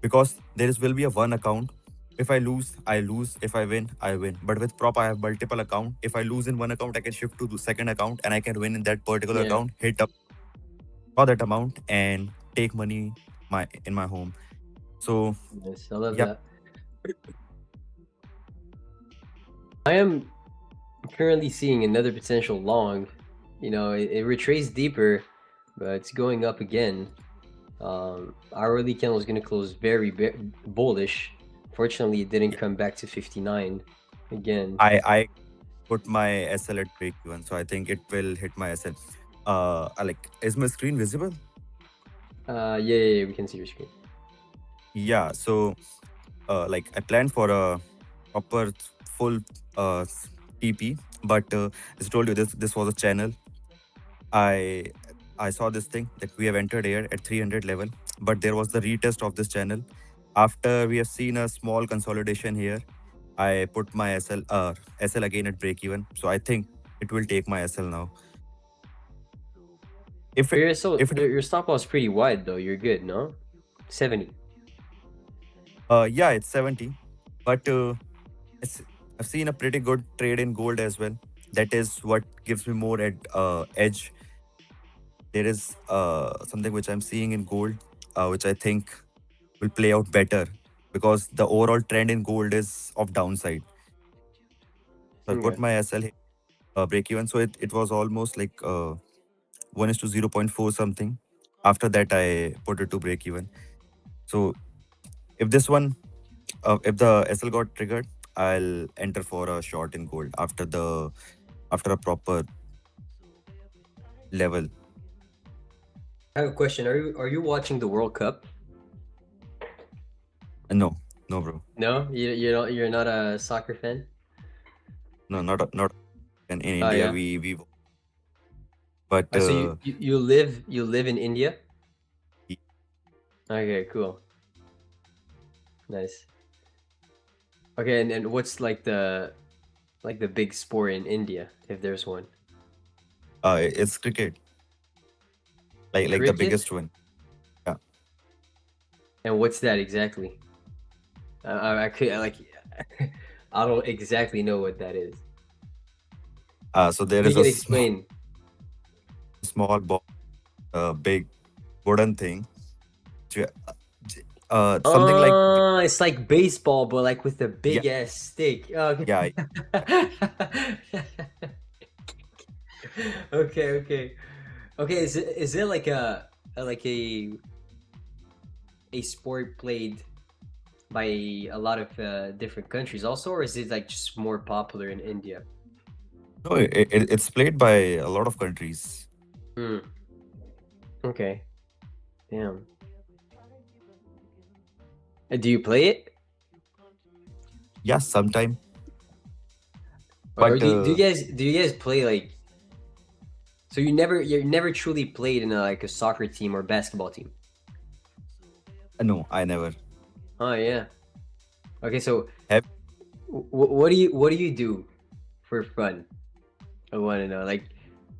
because there is will be a one account. If I lose, I lose. If I win, I win. But with prop, I have multiple account. If I lose in one account, I can shift to the second account, and I can win in that particular Yeah. account, hit up for that amount, and take money my in my home. So Yes, I love yep. that. I am currently seeing another potential long. You know, it retraced deeper, but it's going up again. Hourly candle is going to close very bullish. Fortunately, it didn't come back to 59 again. I put my SL at break even, so I think it will hit my SL. Like, is my screen visible? Yeah, we can see your screen. Yeah. So like I planned for a proper full TP, but as I told you, this was a channel. I I saw this thing that we have entered here at 300 level, but there was the retest of this channel. After we have seen a small consolidation here, I put my SL again at break even. So I think it will take my SL now. If But it you're so if it your stop loss pretty wide though. You're good, no? 70. yeah, it's 70, but it's, I've seen a pretty good trade in gold as well. That is what gives me more edge. There is something which I'm seeing in gold, which I think will play out better because the overall trend in gold is of downside. So I put Okay. my SL break even. So it was almost like 1 is to 0.4 something. After that, I put it to break even. So if this one, if the SL got triggered, I'll enter for a short in gold after a proper level. I have a question. Are you watching the World Cup? No, no, bro. No, you're not a soccer fan. No, not in Oh India. yeah. We but So you live in India? y- Okay, cool, nice. Okay, and what's like the big sport in India, if there's one? it's cricket, like the Cricket? biggest one. Yeah. And what's that exactly? I could like I don't exactly know what that is. So there If you is a can explain. small ball, big wooden thing. J- Something like It's like baseball, but like with a yeah, big ass stick. Okay. yeah. Okay, okay. Okay, is it like a sport played by a lot of different countries also, or is it like just more popular in India? No, it's played by a lot of countries. Hmm. Okay. Damn. Do you play it? Yeah, sometime. Or But do you guys play like, so you never truly played in like a soccer team or basketball team? no, I never Oh yeah. Okay, so have. what do you do for fun? I want to know. Like,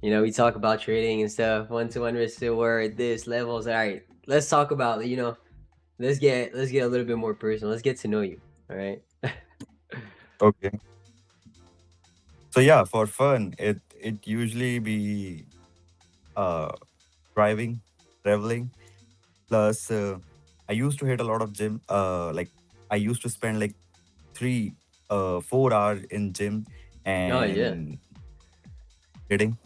we talk about trading and stuff, one-to-one risk reward, this levels. All right, let's talk about, let's get a little bit more personal. Let's get to know you. All right. Okay. So yeah, for fun, it usually be uh driving, traveling. Plus, I used to hit a lot of gym. Like I used to spend like 4 hours in gym Oh yeah. and hitting.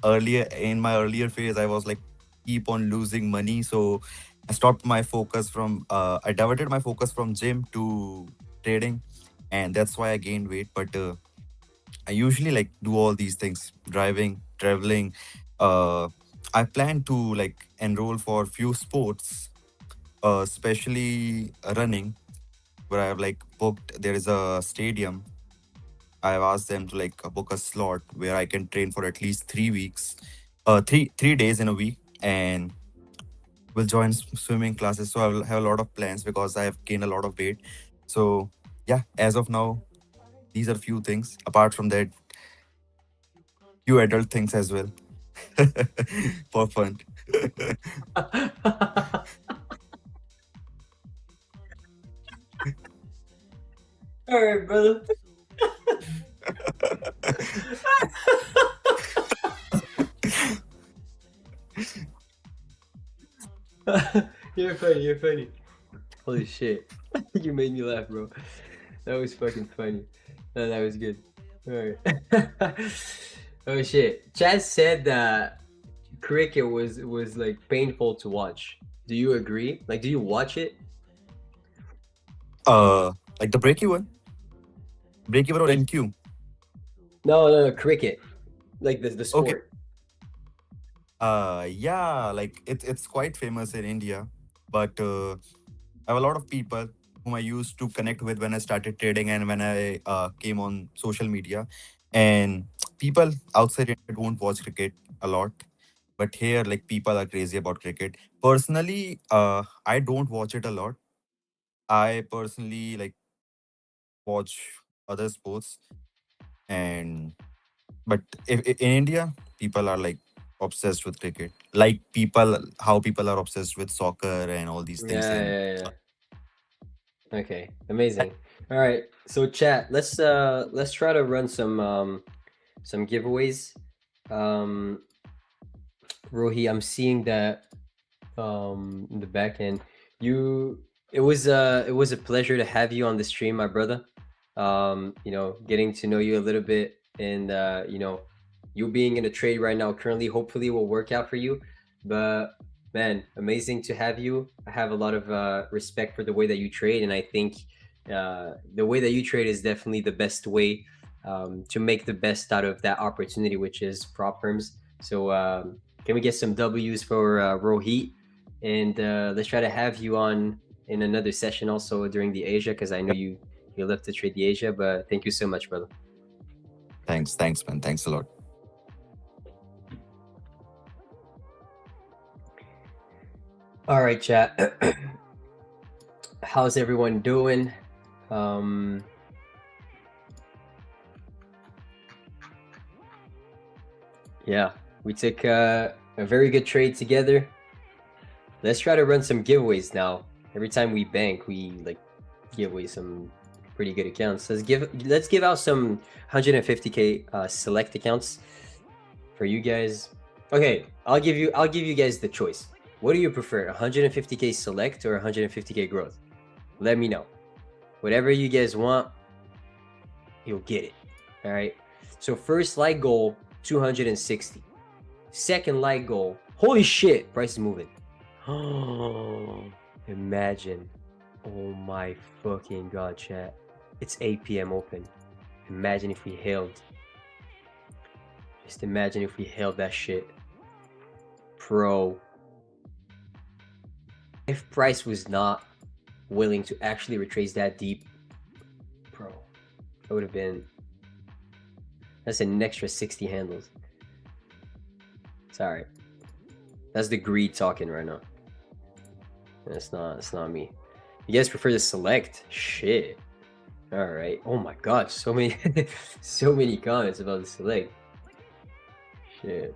Earlier in my earlier phase, I was like keep on losing money, so I stopped my focus from. I diverted my focus from gym to trading, and that's why I gained weight. But I usually like do all these things: driving, traveling. Uh, I plan to like enroll for few sports, especially running, where I have like booked. There is a stadium. I've asked them to like book a slot where I can train for at least 3 weeks, three days in a week, and will join swimming classes. So I will have a lot of plans because I have gained a lot of weight. So yeah, as of now, these are few things. Apart from that, few adult things as well for fun. All right, brother. You're funny. You're funny. Holy shit. You made me laugh, bro. That was fucking funny. No, that was good. All right. Oh shit. Chad said that cricket was like painful to watch. Do you agree? Like, do you watch it? uh, like the break even or Like, NQ. no, no, no, cricket. Like the Okay. sport. Yeah, like it's quite famous in India, but I have a lot of people whom I used to connect with when I started trading and when I came on social media. And people outside India don't watch cricket a lot. But here, like, people are crazy about cricket. Personally, I don't watch it a lot. I personally like watch other sports, and but if in India, people are like obsessed with cricket. Like people, how people are obsessed with soccer and all these things. Yeah, And yeah, yeah. Okay, amazing. All right, so chat. Let's try to run some giveaways. Um, Rohi, I'm seeing that in the back end. You it was a pleasure to have you on the stream, my brother. You know, getting to know you a little bit, and you know, you being in a trade right now currently hopefully will work out for you. But man, amazing to have you. I have a lot of respect for the way that you trade, and I think the way that you trade is definitely the best way to make the best out of that opportunity, which is prop firms. So can we get some W's for Rohit? And let's try to have you on in another session also during the Asia, because I know yep, you love to trade the Asia. But thank you so much, brother. thanks, man. Thanks a lot. All right, chat. How's everyone doing? Um, yeah, we took a very good trade together. Let's try to run some giveaways now. Every time we bank, we like give away some pretty good accounts. Let's give out some 150k select accounts for you guys. Okay, I'll give you guys the choice. What do you prefer, 150k select or 150k growth? Let me know. Whatever you guys want, you'll get it. All right. So first light goal 260. Second light goal. Holy shit! Price is moving. Oh, imagine. Oh my fucking god, chat. It's 8 p.m. open. Imagine if we hailed. Just imagine if we hailed that shit. Pro. If price was not willing to actually retrace that deep, bro, it would have been. That's an extra 60 handles. Sorry. That's the greed talking right now. It's not me. You guys prefer to select? Shit. Alright. Oh my god, so many so many comments about the select. Shit.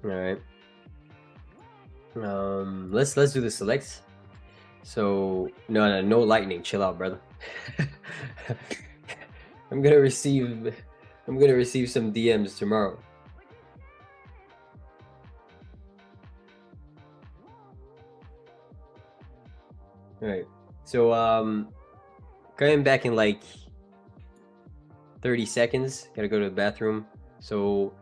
Alright. Let's do the selects. So no lightning. Chill out, brother. I'm gonna receive some DMs tomorrow. All right. So coming back in like 30 seconds. Gotta go to the bathroom. So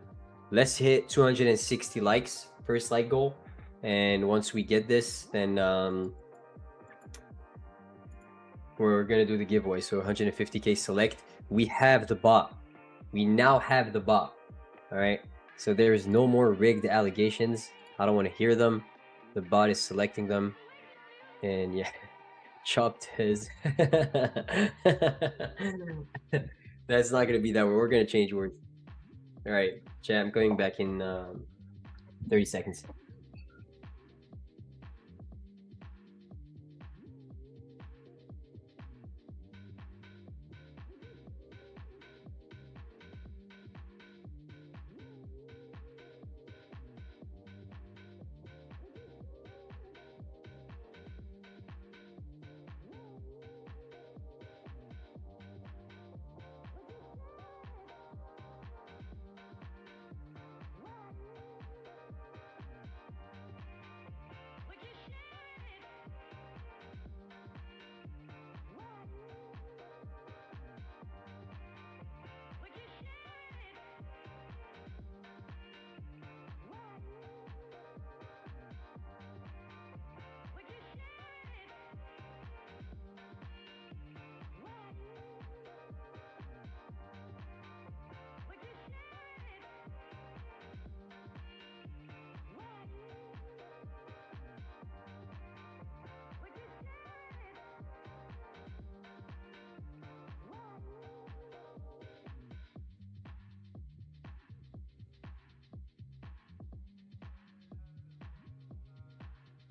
let's hit 260 likes, first like goal. And once we get this, then we're gonna do the giveaway. So 150k select. We have the bot. We now have the bot. All right. So there is no more rigged allegations. I don't want to hear them. The bot is selecting them. And yeah, chopped his. That's not gonna be that word. We're gonna change words. All right, chat. I'm going back in 30 seconds.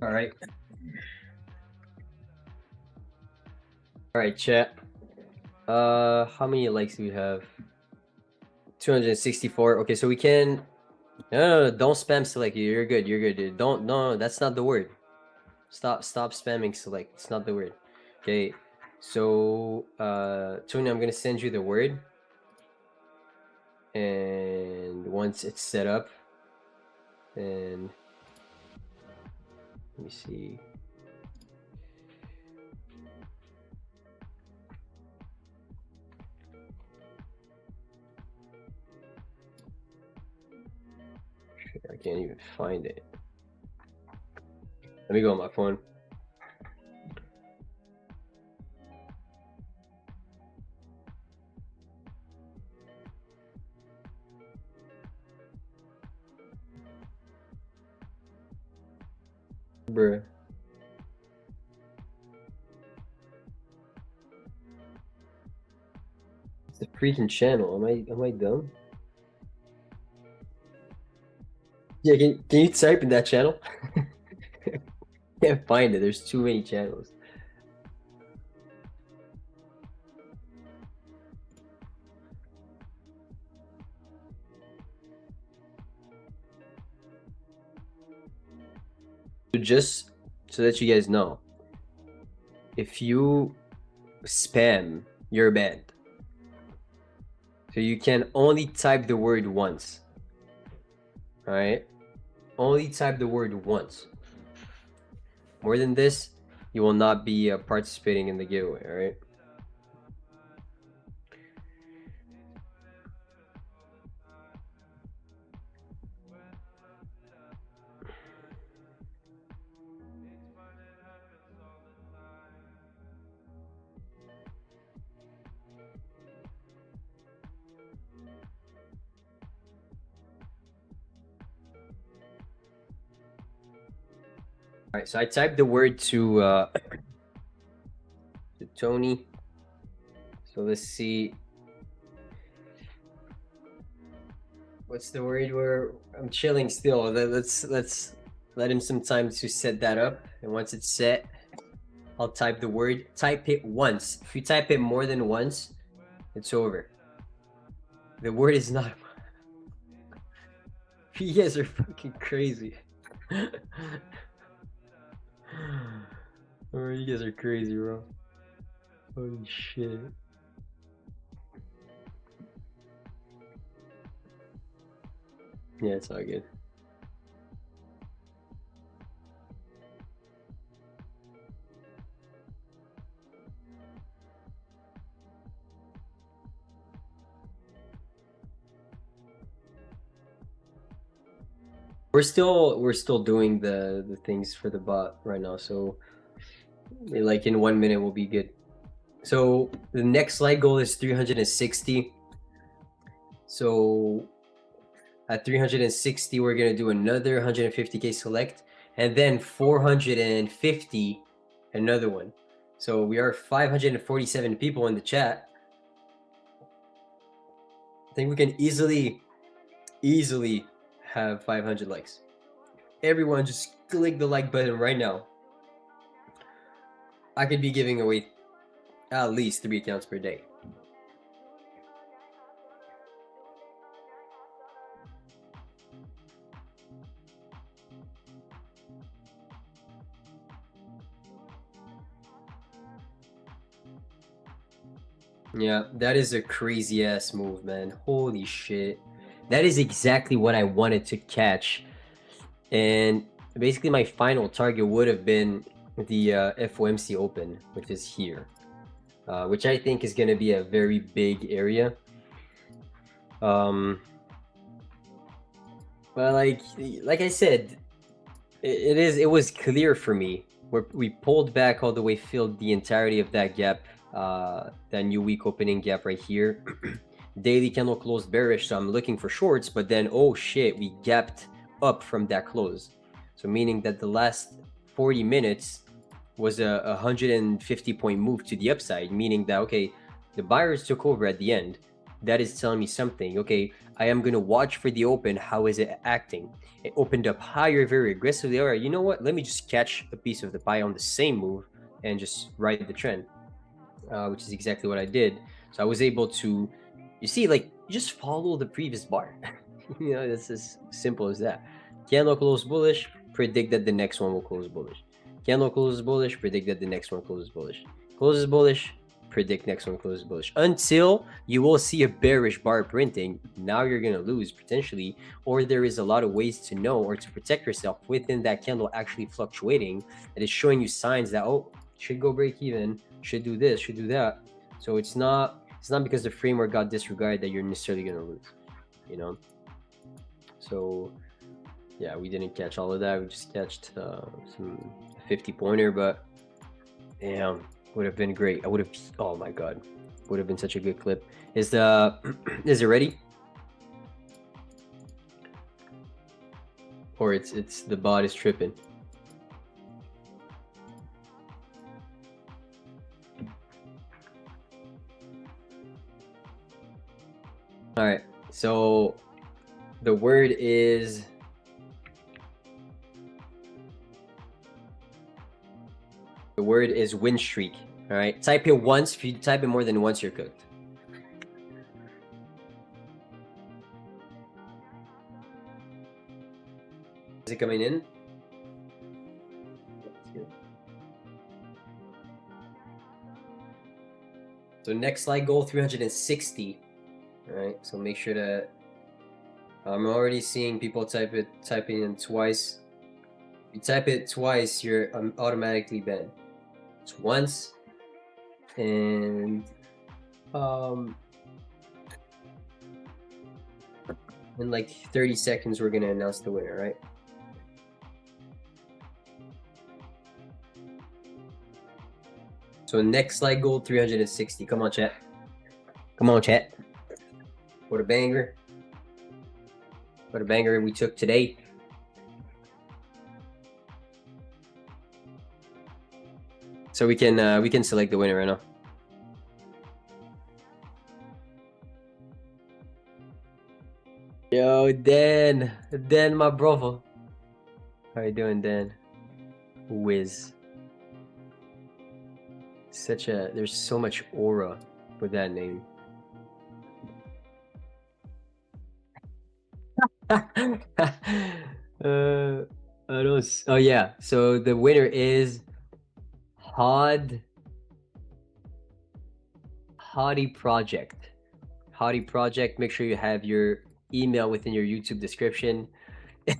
All right. All right, chat. How many likes do we have? 264. Okay, so we can. No, don't spam select. You're good. You're good, dude. Don't. No, that's not the word. Stop spamming select. It's not the word. Okay. So, Tony, I'm gonna send you the word, and once it's set up, and let me see. I can't even find it. Let me go on my phone. Bruh. It's a freaking channel. Am I dumb? Yeah, can you type in that channel? Can't find it. There's too many channels. So just so that you guys know, if you spam, you're banned. So you can only type the word once. All right? Only type the word once. More than this, you will not be participating in the giveaway, all right? All right, so I typed the word to Tony. So let's see. What's the word where I'm chilling still? Let's let him some time to set that up. And once it's set, I'll type the word. Type it once. If you type it more than once, it's over. The word is not. You guys are fucking crazy. Oh, you guys are crazy, bro. Holy shit. Yeah, it's all good. We're still doing the things for the bot right now, so like in 1 minute we'll be good. So the next light goal is 360. So at 360 we're gonna do another 150k select, and then 450 another one. So we are 547 people in the chat. I think we can easily have 500 likes. Everyone just click the like button right now. I could be giving away at least 3 accounts per day. Yeah, that is a crazy ass move, man. Holy shit. That is exactly what I wanted to catch. And basically my final target would have been the FOMC Open, which is here, which I think is going to be a very big area. But like I said, it was clear for me where we pulled back all the way, filled the entirety of that gap, that new week opening gap right here. Daily candle closed bearish, so I'm looking for shorts, but then oh shit, we gapped up from that close. So meaning that the last 40 minutes was a 150 point move to the upside, meaning that okay, the buyers took over at the end, that is telling me something. Okay, I am going to watch for the open. How is it acting? It opened up higher very aggressively. All right, you know what? Let me just catch a piece of the pie on the same move and just ride the trend, which is exactly what I did. So I was able to, you see, like, you just follow the previous bar. You know, it's as simple as that. Candle close bullish, predict that the next one will close bullish. Candle closes bullish, predict that the next one closes bullish. Closes bullish, predict next one closes bullish. Until you will see a bearish bar printing, now you're going to lose potentially, or there is a lot of ways to know or to protect yourself within that candle actually fluctuating that is showing you signs that, oh, should go break even, should do this, should do that. So it's not because the framework got disregarded that you're necessarily going to lose, you know? So yeah, we didn't catch all of that. We just catched some 50-pointer, but damn, would have been great. I would have, oh my god, would have been such a good clip. Is it ready? Or it's the bot is tripping? All right, so the word is win streak. All right, type it once. If you type it more than once, you're cooked. Is it coming in? So next slide goal 360. All right, so make sure that I'm already seeing people typing in twice. If you type it twice, you're automatically banned. It's once, and in like 30 seconds, we're gonna announce the winner, right? So next slide goal 360. Come on, chat. Come on, chat. What a banger. What a banger we took today. So we can select the winner right now. Yo, Dan, my brother. How you doing, Dan? Whiz. There's so much aura with that name. I don't. Oh yeah. So the winner is Hottie Project. Hottie Project. Make sure you have your email within your YouTube description.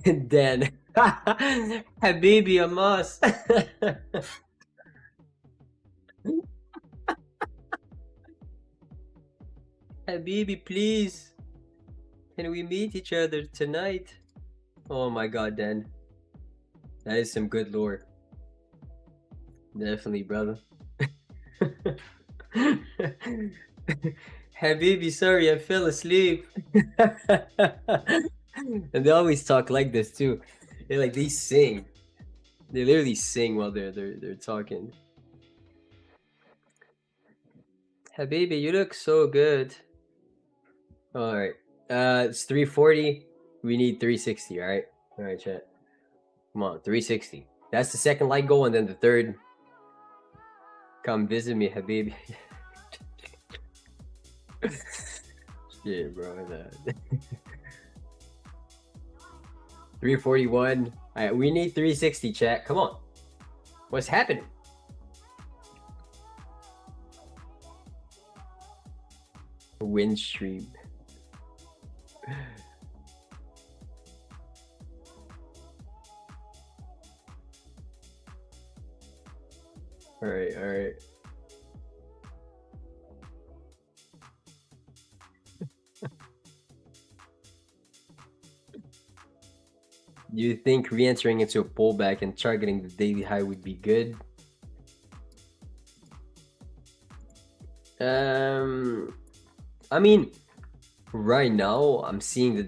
And then Habibi, a must. Habibi, please. Can we meet each other tonight? Oh my god, Dan. That is some good lore. Definitely, brother. Habibi, sorry, I fell asleep. And they always talk like this too. They sing. They literally sing while they're talking. Habibi, you look so good. All right. It's 340. We need 360. All right. All right, chat. Come on, 360. That's the second light goal, and then the third. Come visit me, Habibi. Shit, bro. 341. All right, we need 360, chat. Come on. What's happening? Win stream. All right, all right. Do you think re-entering into a pullback and targeting the daily high would be good? I mean, right now I'm seeing the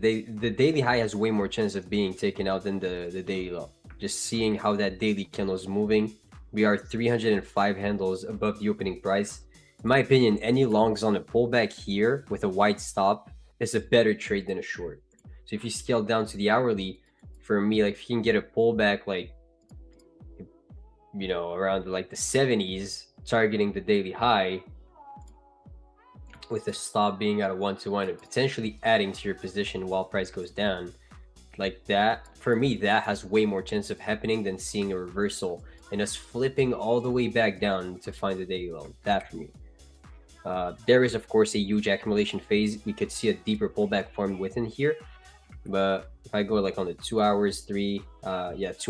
daily high has way more chance of being taken out than the daily low. Just seeing how that daily candle is moving. We are 305 handles above the opening price. in my opinion, any longs on a pullback here with a wide stop is a better trade than a short. So if you scale down to the hourly, for me, like if you can get a pullback like, you know, around like the 70s, targeting the daily high with a stop being at a 1-to-1 and potentially adding to your position while price goes down, like that, for me, that has way more chance of happening than seeing a reversal and us flipping all the way back down to find the daily low. That for me. There is, of course, a huge accumulation phase. We could see a deeper pullback form within here. But if I go like on the 2 hours, 2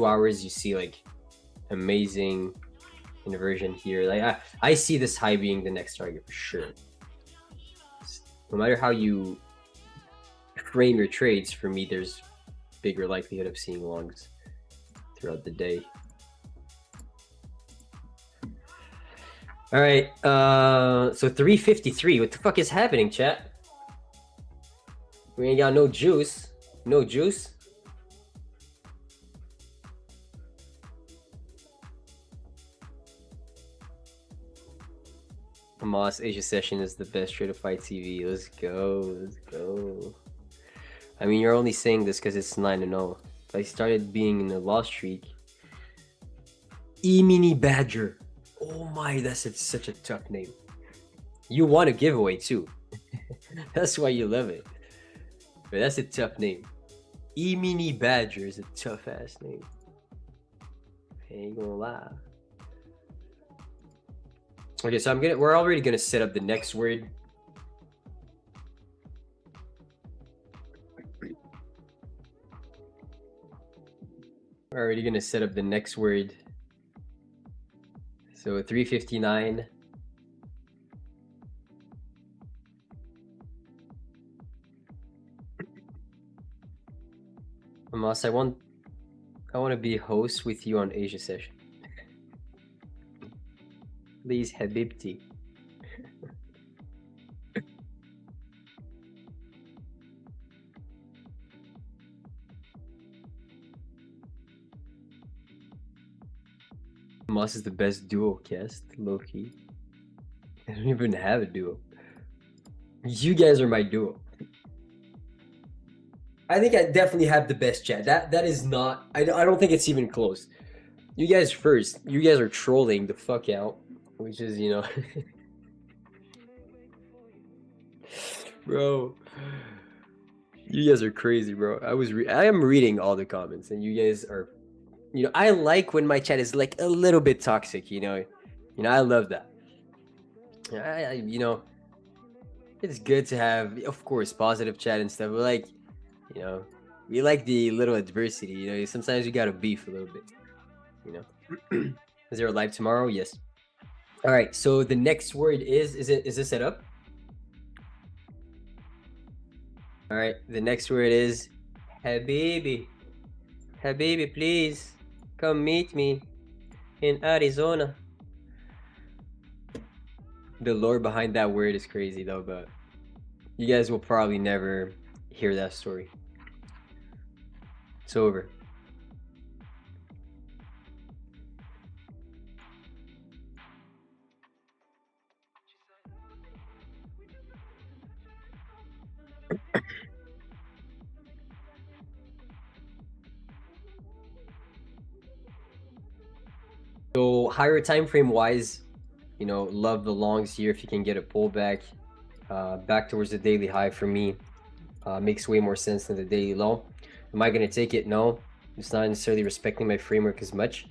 hours, you see like amazing inversion here. Like I see this high being the next target for sure. No matter how you frame your trades, for me, there's bigger likelihood of seeing longs throughout the day. All right, so 353. What the fuck is happening, chat? We ain't got no juice. No juice. Moss Asia session is the best Tradeify TV. Let's go. Let's go. I mean, you're only saying this because it's 9-0. If I started being in a loss streak. E-Mini Badger. Oh my, that's such a tough name. You want a giveaway too. That's why you love it. But that's a tough name. E-Mini Badger is a tough ass name. I ain't gonna lie. Okay, so we're already gonna set up the next word. We're already gonna set up the next word. So 359. Amos, I want to be host with you on Asia session. Please, Habibti. Moss is the best duo cast, low-key. I don't even have a duo. You guys are my duo. I think I definitely have the best chat. That is not, I don't think it's even close. You guys first. You guys are trolling the fuck out, which is, you know. Bro. You guys are crazy, bro. I am reading all the comments and you guys are, you know, I like when my chat is like a little bit toxic, you know. I love that. You know, it's good to have, of course, positive chat and stuff, but like, you know, we like the little adversity, you know, sometimes you gotta beef a little bit, you know. Is there a live tomorrow? Yes. All right, so the next word is this set up? All right, the next word is Habibi. Habibi, please come meet me in Arizona. The lore behind that word is crazy though, but you guys will probably never hear that story. It's over. So higher time frame wise, you know, love the longs here if you can get a pullback back towards the daily high. For me, makes way more sense than the daily low. Am I going to take it? No, it's not necessarily respecting my framework as much.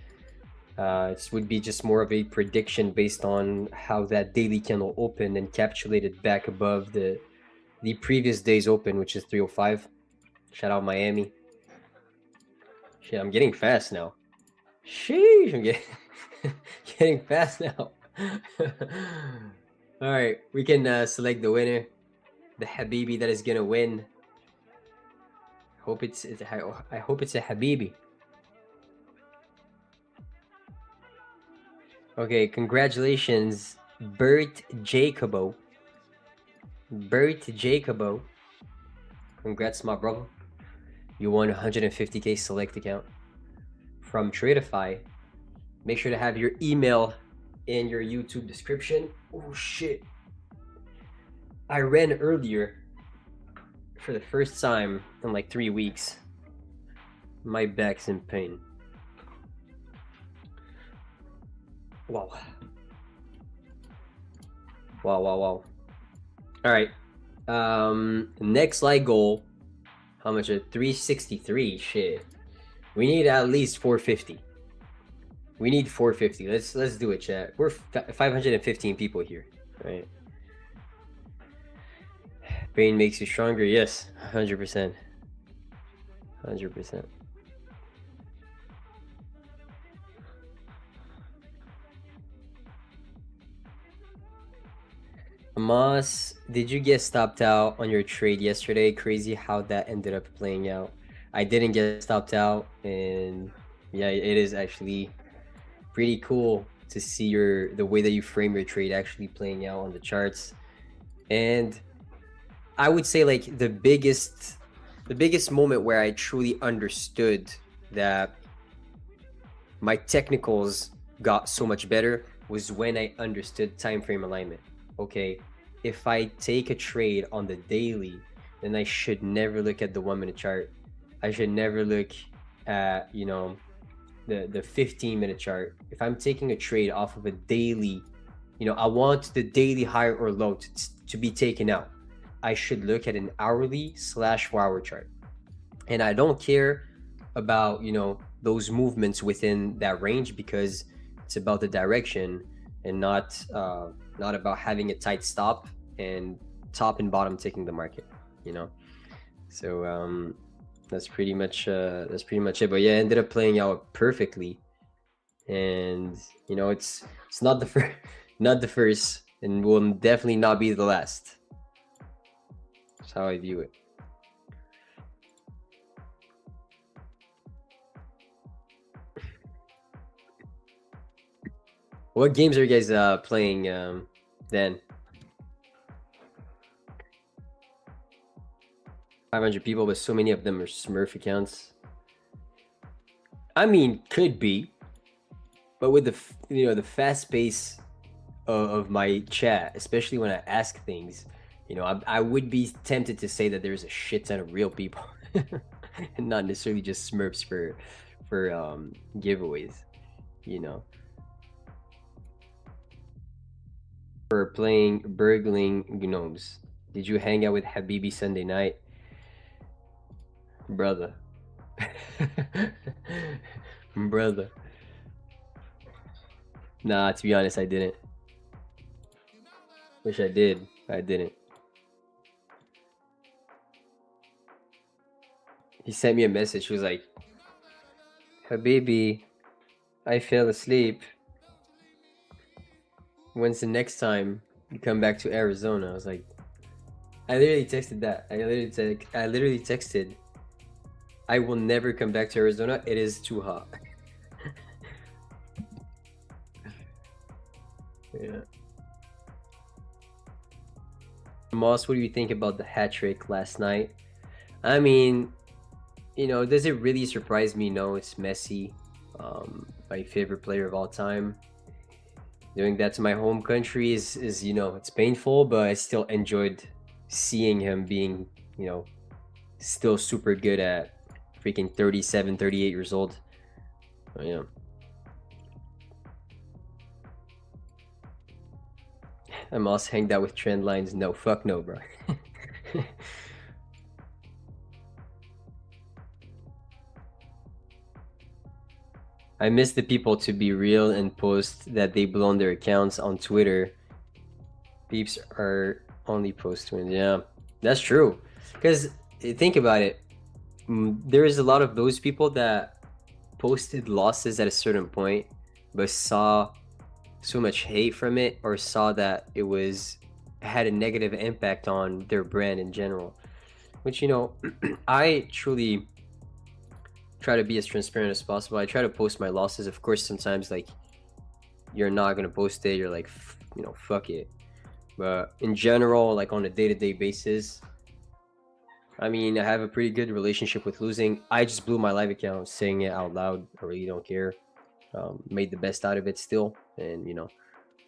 It would be just more of a prediction based on how that daily candle opened and capsulated back above the previous day's open, which is 305. Shout out Miami. Shit, I'm getting fast now. Sheesh, I'm getting fast now. All right, we can select the winner, the Habibi that is gonna win. I hope it's a Habibi. Okay, congratulations, Bert Jacobo. Bert Jacobo. Congrats, my brother. You won 150k select account from Tradeify. Make sure to have your email in your YouTube description. Oh shit. I ran earlier for the first time in like 3 weeks. My back's in pain. Wow. Wow. All right. Next light goal. How much? 363. Shit. We need at least 450. We need 450. Let's do it, chat. We're 515 people here, right? Pain makes you stronger. Yes, 100%. 100%. Moss, did you get stopped out on your trade yesterday? Crazy how that ended up playing out. I didn't get stopped out, and yeah, it is actually pretty cool to see the way that you frame your trade actually playing out on the charts. And I would say like the biggest moment where I truly understood that my technicals got so much better was when I understood time frame alignment. Okay, if I take a trade on the daily, then I should never look at the 1 minute chart. I should never look at, you know, the 15-minute chart. If I'm taking a trade off of a daily, you know, I want the daily high or low to be taken out. I should look at an hourly / 4 hour chart. And I don't care about, you know, those movements within that range, because it's about the direction and not about having a tight stop and top and bottom taking the market, you know. So that's pretty much it. But yeah, it ended up playing out perfectly, and you know, it's not the first, not the first, and will definitely not be the last. That's how I view it. What games are you guys playing then? 500 people, but so many of them are Smurf accounts. I mean, could be, but with the the fast pace of my chat, especially when I ask things, you know, I would be tempted to say that there's a shit ton of real people, and not necessarily just Smurfs for giveaways, you know. For playing burgling gnomes. Did you hang out with Habibi Sunday night? Brother. Brother. Nah, to be honest, I didn't. Wish I did. I didn't. He sent me a message. He was like, Habibi, I fell asleep. When's the next time you come back to Arizona? I was like, I literally texted that. I literally texted, I will never come back to Arizona. It is too hot. Yeah. Moss, what do you think about the hat trick last night? I mean, you know, does it really surprise me? No, it's Messi, my favorite player of all time. Doing that to my home country is you know, it's painful, but I still enjoyed seeing him being, you know, still super good at freaking 37, 38 years old. Oh, yeah. I'm also hanged out with trend lines. No, fuck no, bro. I miss the people to be real and post that they blown their accounts on Twitter. Peeps are only posting. Yeah, that's true. Because think about it. There is a lot of those people that posted losses at a certain point, but saw so much hate from it, or saw that it had a negative impact on their brand in general. Which, you know, I truly try to be as transparent as possible. I try to post my losses. Of course, sometimes like you're not gonna post it. You're like, you know, fuck it. But in general, like on a day-to-day basis, I mean, I have a pretty good relationship with losing. I just blew my live account saying it out loud. I really don't care. Made the best out of it still, and you know,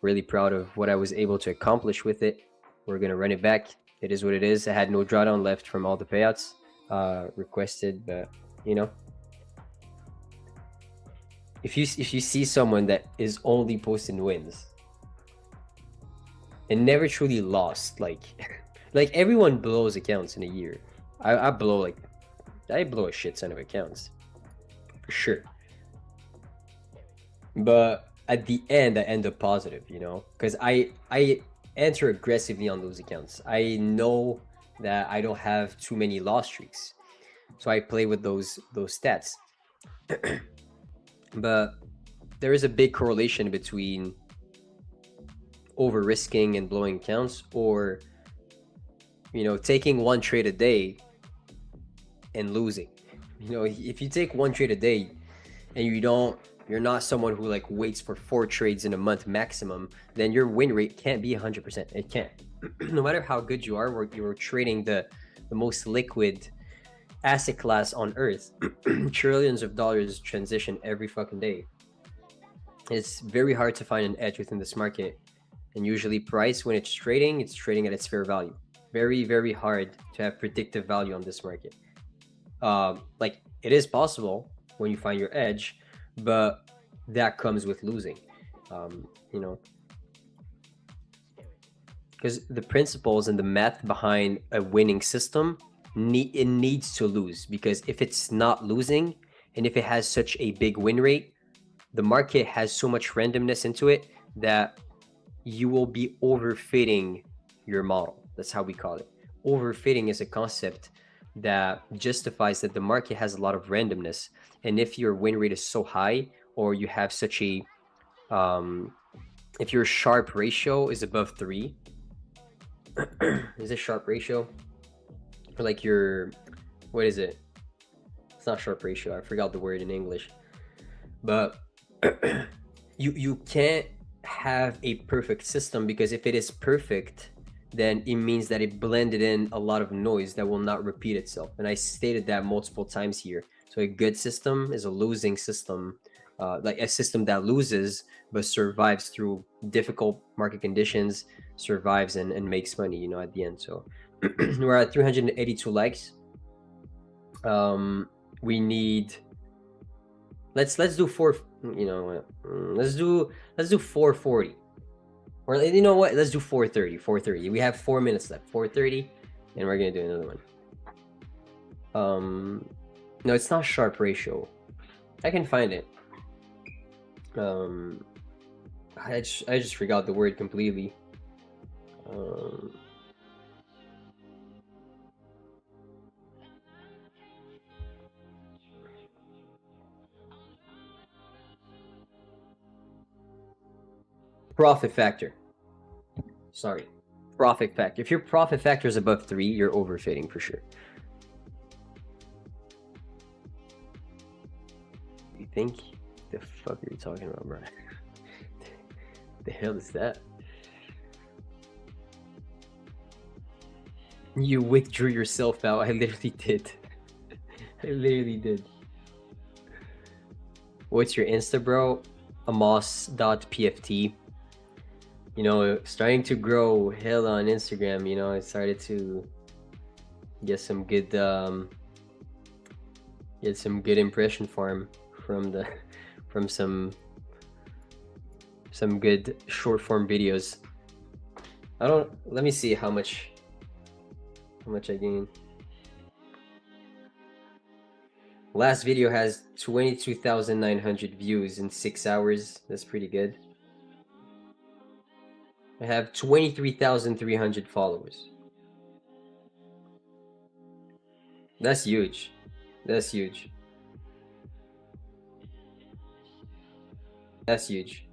Really proud of what I was able to accomplish with it. We're gonna run it back. It is what it is. I had no drawdown left from all the payouts requested, but you know, if you see someone that is only posting wins and never truly lost, like like everyone blows accounts in a year. I blow a shit ton of accounts for sure, but at the end I end up positive, you know, because I enter aggressively on those accounts. I know that I don't have too many loss streaks, so I play with those stats. But there is a big correlation between over risking and blowing accounts, or you know, taking one trade a day and losing. You know, if you take one trade a day and you're not someone who like waits for 4 trades in a month maximum, then your win rate can't be 100%. It can't. No matter how good you are, you're trading the most liquid asset class on earth. Trillions of dollars transition every fucking day. It's very hard to find an edge within this market, and usually price, when it's trading at its fair value. Very, very hard to have predictive value on this market. Like, it is possible when you find your edge, but that comes with losing. You know, because the principles and the math behind a winning system needs to lose, because if it's not losing and if it has such a big win rate, the market has so much randomness into it that you will be overfitting your model. That's how we call it. Overfitting is a concept that justifies that the market has a lot of randomness, and if your win rate is so high, or you have such a if your Sharpe ratio is above 3, is it Sharpe ratio, or like your, what is it, it's not Sharpe ratio, I forgot the word in English, but you can't have a perfect system, because if it is perfect, then it means that it blended in a lot of noise that will not repeat itself. And I stated that multiple times here. So a good system is a losing system, like a system that loses but survives through difficult market conditions, survives and makes money, you know, at the end. So we're at 382 likes. We need, let's do four, you know, let's do 440, or you know what, let's do 430. We have 4 minutes left, 430, and we're gonna do another one. No, it's not Sharpe ratio. I can find it. I just forgot the word completely. Profit factor. Sorry, profit factor. If your profit factor is above 3, you're overfitting for sure. You think? The fuck are you talking about, bro? The hell is that? You withdrew yourself out. I literally did. I literally did. What's your Insta, bro? amos.pft. You know, starting to grow hell on Instagram. You know, I started to get some good impression farm from some good short form videos. Let me see how much I gained. Last video has 22,900 views in 6 hours. That's pretty good. I have 23,300 followers. That's huge. That's huge. That's huge.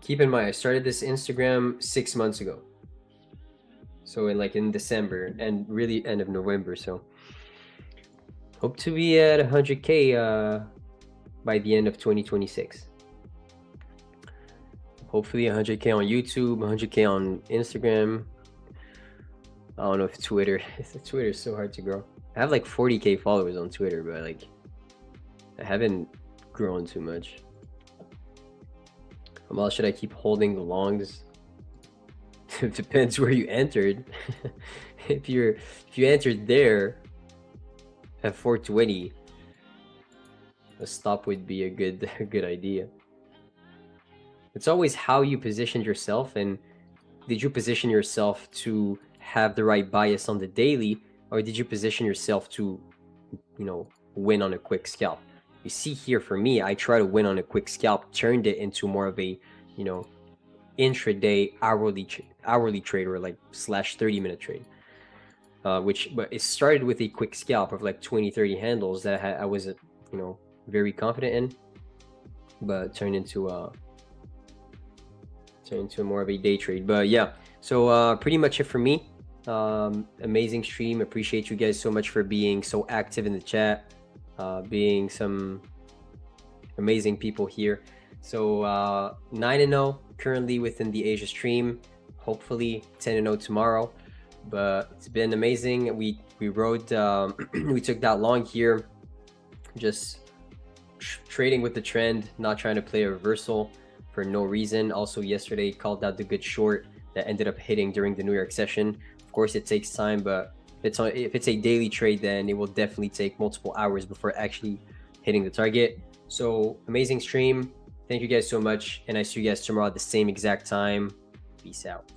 Keep in mind, I started this Instagram 6 months ago. So in December, and really end of November. So hope to be at 100K by the end of 2026. Hopefully 100K on YouTube, 100K on Instagram. I don't know if Twitter is so hard to grow. I have like 40K followers on Twitter, but like I haven't grown too much. Well, should I keep holding the longs? It depends where you entered. If you entered there at 420, a stop would be a good a good idea. It's always how you positioned yourself, and did you position yourself to have the right bias on the daily, or did you position yourself to, win on a quick scalp? You see here, for me, I try to win on a quick scalp, turned it into more of a, intraday hourly trade, or like slash 30-minute trade. But it started with a quick scalp of like 20-30 handles that I was very confident in, but turned into more of a day trade. But yeah, so pretty much it for me. Amazing stream. Appreciate you guys so much for being so active in the chat, being some amazing people here. So 9-0 currently within the Asia stream, hopefully 10-0 tomorrow. But it's been amazing. We rode we took that long here, just trading with the trend, not trying to play a reversal for no reason. Also yesterday called out the good short that ended up hitting during the New York session. Of course it takes time, but if it's a daily trade, then it will definitely take multiple hours before actually hitting the target. So amazing stream. Thank you guys so much, and I see you guys tomorrow at the same exact time. Peace out.